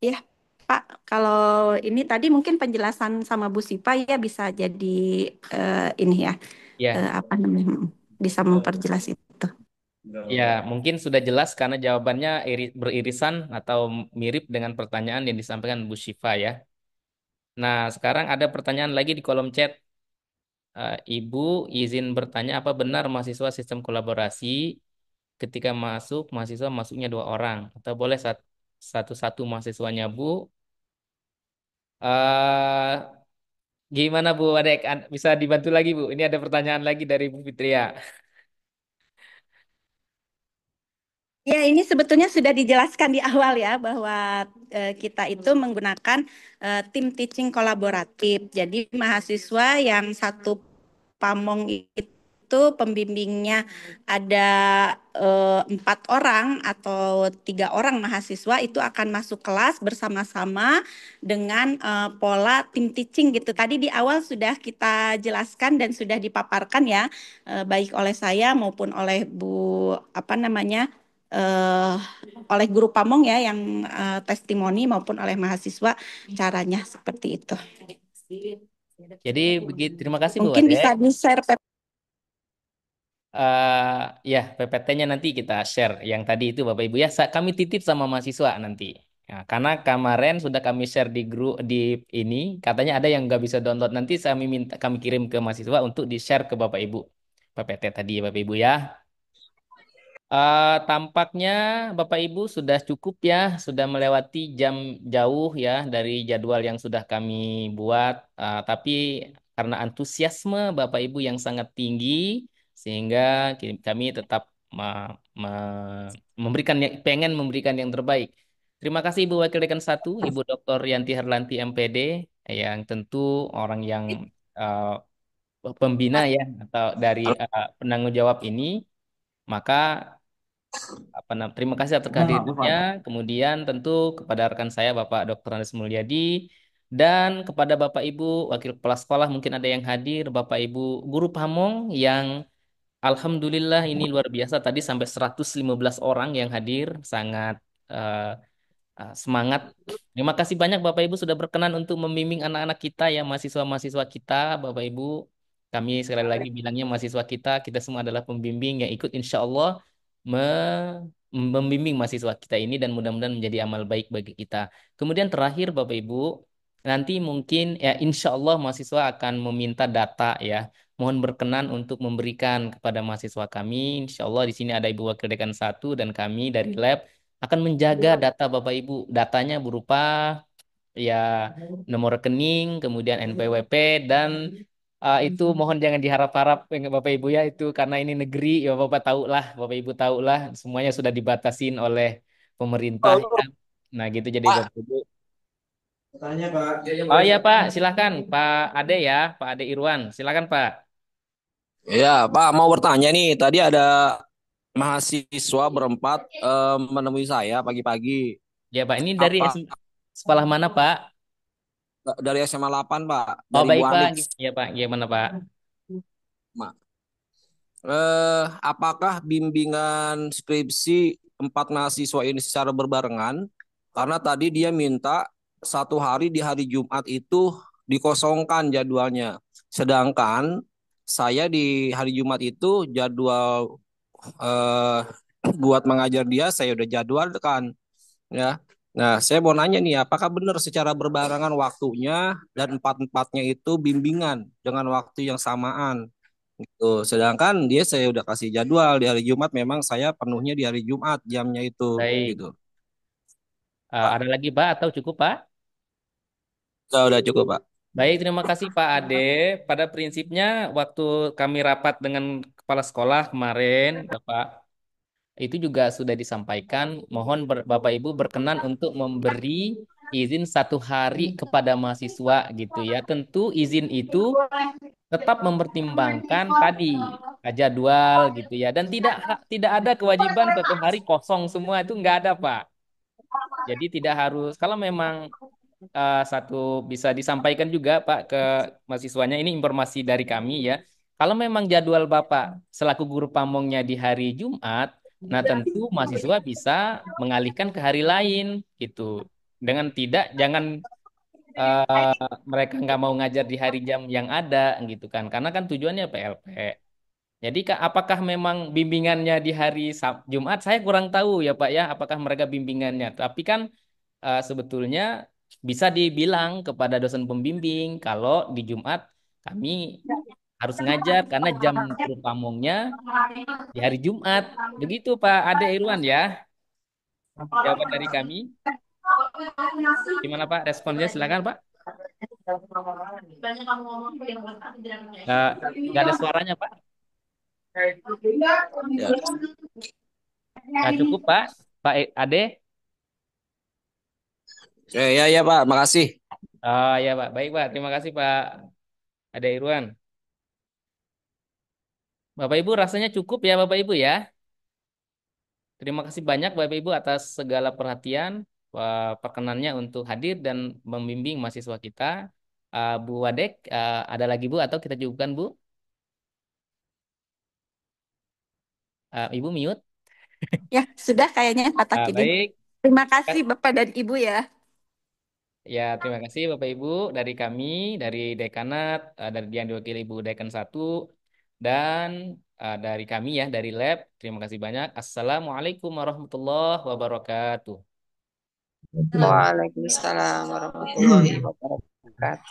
Ya, Pak, kalau ini tadi mungkin penjelasan sama Bu Sipa ya bisa jadi ini ya, Ya. apa namanya, bisa memperjelas itu. Ya, mungkin sudah jelas karena jawabannya beririsan atau mirip dengan pertanyaan yang disampaikan Bu Syifa ya. Nah, sekarang ada pertanyaan lagi di kolom chat. Ibu izin bertanya apa benar mahasiswa sistem kolaborasi ketika masuk mahasiswa masuknya 2 orang atau boleh satu-satu mahasiswanya Bu? eh Gimana Bu Adek? Bisa dibantu lagi Bu? Ini ada pertanyaan lagi dari Bu Fitria. Ya, ini sebetulnya sudah dijelaskan di awal ya bahwa kita itu menggunakan tim teaching kolaboratif. Jadi mahasiswa yang satu pamong itu pembimbingnya ada 4 orang atau 3 orang mahasiswa itu akan masuk kelas bersama-sama dengan pola tim teaching gitu. Tadi di awal sudah kita jelaskan dan sudah dipaparkan ya, baik oleh saya maupun oleh Bu apa namanya eh, oleh guru pamong ya yang testimoni maupun oleh mahasiswa caranya seperti itu. Jadi begitu. Terima kasih Bu Mungkin Adek. bisa di-share Ya, PPT-nya nanti kita share. Yang tadi itu Bapak Ibu ya, kami titip sama mahasiswa nanti. Ya, karena kemarin sudah kami share di grup di ini, katanya ada yang nggak bisa download. Nanti kami kirim ke mahasiswa untuk di-share ke Bapak Ibu. PPT tadi ya Bapak Ibu ya. Tampaknya Bapak Ibu sudah cukup ya, sudah melewati jam jauh ya dari jadwal yang sudah kami buat. Tapi karena antusiasme Bapak Ibu yang sangat tinggi, sehingga kami tetap memberikan pengen memberikan yang terbaik. Terima kasih Ibu Wakil Dekan 1, Ibu Dr. Yanti Harlanti MPD, yang tentu orang yang eh, pembina ya atau dari penanggung jawab ini. Maka terima kasih atas kehadirannya. Kemudian tentu kepada rekan saya Bapak Dr. Andes Mulyadi dan kepada Bapak Ibu Wakil Kepala Sekolah mungkin ada yang hadir, Bapak Ibu guru pamong yang alhamdulillah ini luar biasa tadi sampai 115 orang yang hadir, sangat eh, semangat. Terima kasih banyak Bapak Ibu sudah berkenan untuk membimbing anak-anak kita ya, mahasiswa-mahasiswa kita, Bapak Ibu. Kami sekali lagi bilangnya mahasiswa kita semua adalah pembimbing yang ikut insya Allah membimbing mahasiswa kita ini dan mudah-mudahan menjadi amal baik bagi kita. Kemudian terakhir Bapak Ibu, nanti mungkin ya insya Allah mahasiswa akan meminta data ya. Mohon berkenan untuk memberikan kepada mahasiswa kami. Insya Allah di sini ada Ibu Wakil Dekan 1 dan kami dari lab akan menjaga data Bapak Ibu. Datanya berupa ya nomor rekening, kemudian NPWP dan itu mohon jangan diharap-harap Bapak Ibu ya itu karena ini negeri ya Bapak Ibu tahu lah semuanya sudah dibatasin oleh pemerintah ya. Nah gitu jadi Bapak Ibu. Tanya Pak. Oh iya Pak, silakan Pak Ade ya, Pak Ade Irwan. Silakan Pak. Ya, Pak mau bertanya nih. Tadi ada mahasiswa berempat menemui saya pagi-pagi. Ya Pak, ini dari Apa sekolah mana Pak? dari SMA 8, Pak, Oh dari Bu baik Pak, Anix. ya Pak, gimana Pak? Ma- apakah bimbingan skripsi empat mahasiswa ini secara berbarengan? Karena tadi dia minta satu hari di hari Jumat itu dikosongkan jadwalnya. Sedangkan saya di hari Jumat itu jadwal eh, buat mengajar dia saya udah jadwalkan ya. Nah, saya mau nanya nih, apakah benar secara berbarengan waktunya dan empat-empatnya itu bimbingan dengan waktu yang samaan? Gitu. Sedangkan dia saya udah kasih jadwal di hari Jumat, memang saya penuhnya di hari Jumat jamnya itu, Baik. gitu. Ada lagi Pak atau cukup Pak? Udah cukup, Pak. Baik, terima kasih Pak Ade. Pada prinsipnya waktu kami rapat dengan kepala sekolah kemarin, Bapak, itu juga sudah disampaikan. Mohon Bapak Ibu berkenan untuk memberi izin satu hari kepada mahasiswa gitu ya. Tentu izin itu tetap mempertimbangkan tadi jadwal gitu ya. Dan tidak ada kewajiban satu hari kosong semua itu nggak ada Pak. Jadi tidak harus kalau memang satu bisa disampaikan juga Pak ke mahasiswanya ini informasi dari kami ya. Kalau memang jadwal Bapak selaku guru pamongnya di hari Jumat, nah tentu mahasiswa bisa mengalihkan ke hari lain gitu. Dengan tidak jangan mereka nggak mau ngajar di hari jam yang ada gitu kan. Karena kan tujuannya PLP. Jadi apakah memang bimbingannya di hari Jumat? Saya kurang tahu ya Pak ya, apakah mereka bimbingannya. Tapi kan sebetulnya bisa dibilang kepada dosen pembimbing kalau di Jumat kami harus ngajar karena jam guru pamongnya di hari Jumat. Begitu Pak Ade Irwan ya, jawaban dari kami. Gimana Pak responnya? Silakan Pak. Nggak ada suaranya Pak. Ya. Nggak cukup Pak. Pak Ade. Ya Pak, makasih. Oh ya Pak, baik Pak. Terima kasih Pak Ade Irwan. Bapak Ibu rasanya cukup ya Bapak Ibu ya. Terima kasih banyak Bapak Ibu atas segala perhatian, perkenannya untuk hadir dan membimbing mahasiswa kita. Bu Wadek, ada lagi Bu atau kita cukupkan Bu? Ibu mute. Ya, sudah kayaknya Pak Takidin. Baik. Terima kasih Bapak dan Ibu ya. Ya, terima kasih Bapak Ibu dari kami, dari dekanat, dari yang diwakili Ibu Dekan 1, dan dari kami ya, dari lab. Terima kasih banyak. Assalamualaikum warahmatullahi wabarakatuh. Waalaikumsalam warahmatullahi wabarakatuh.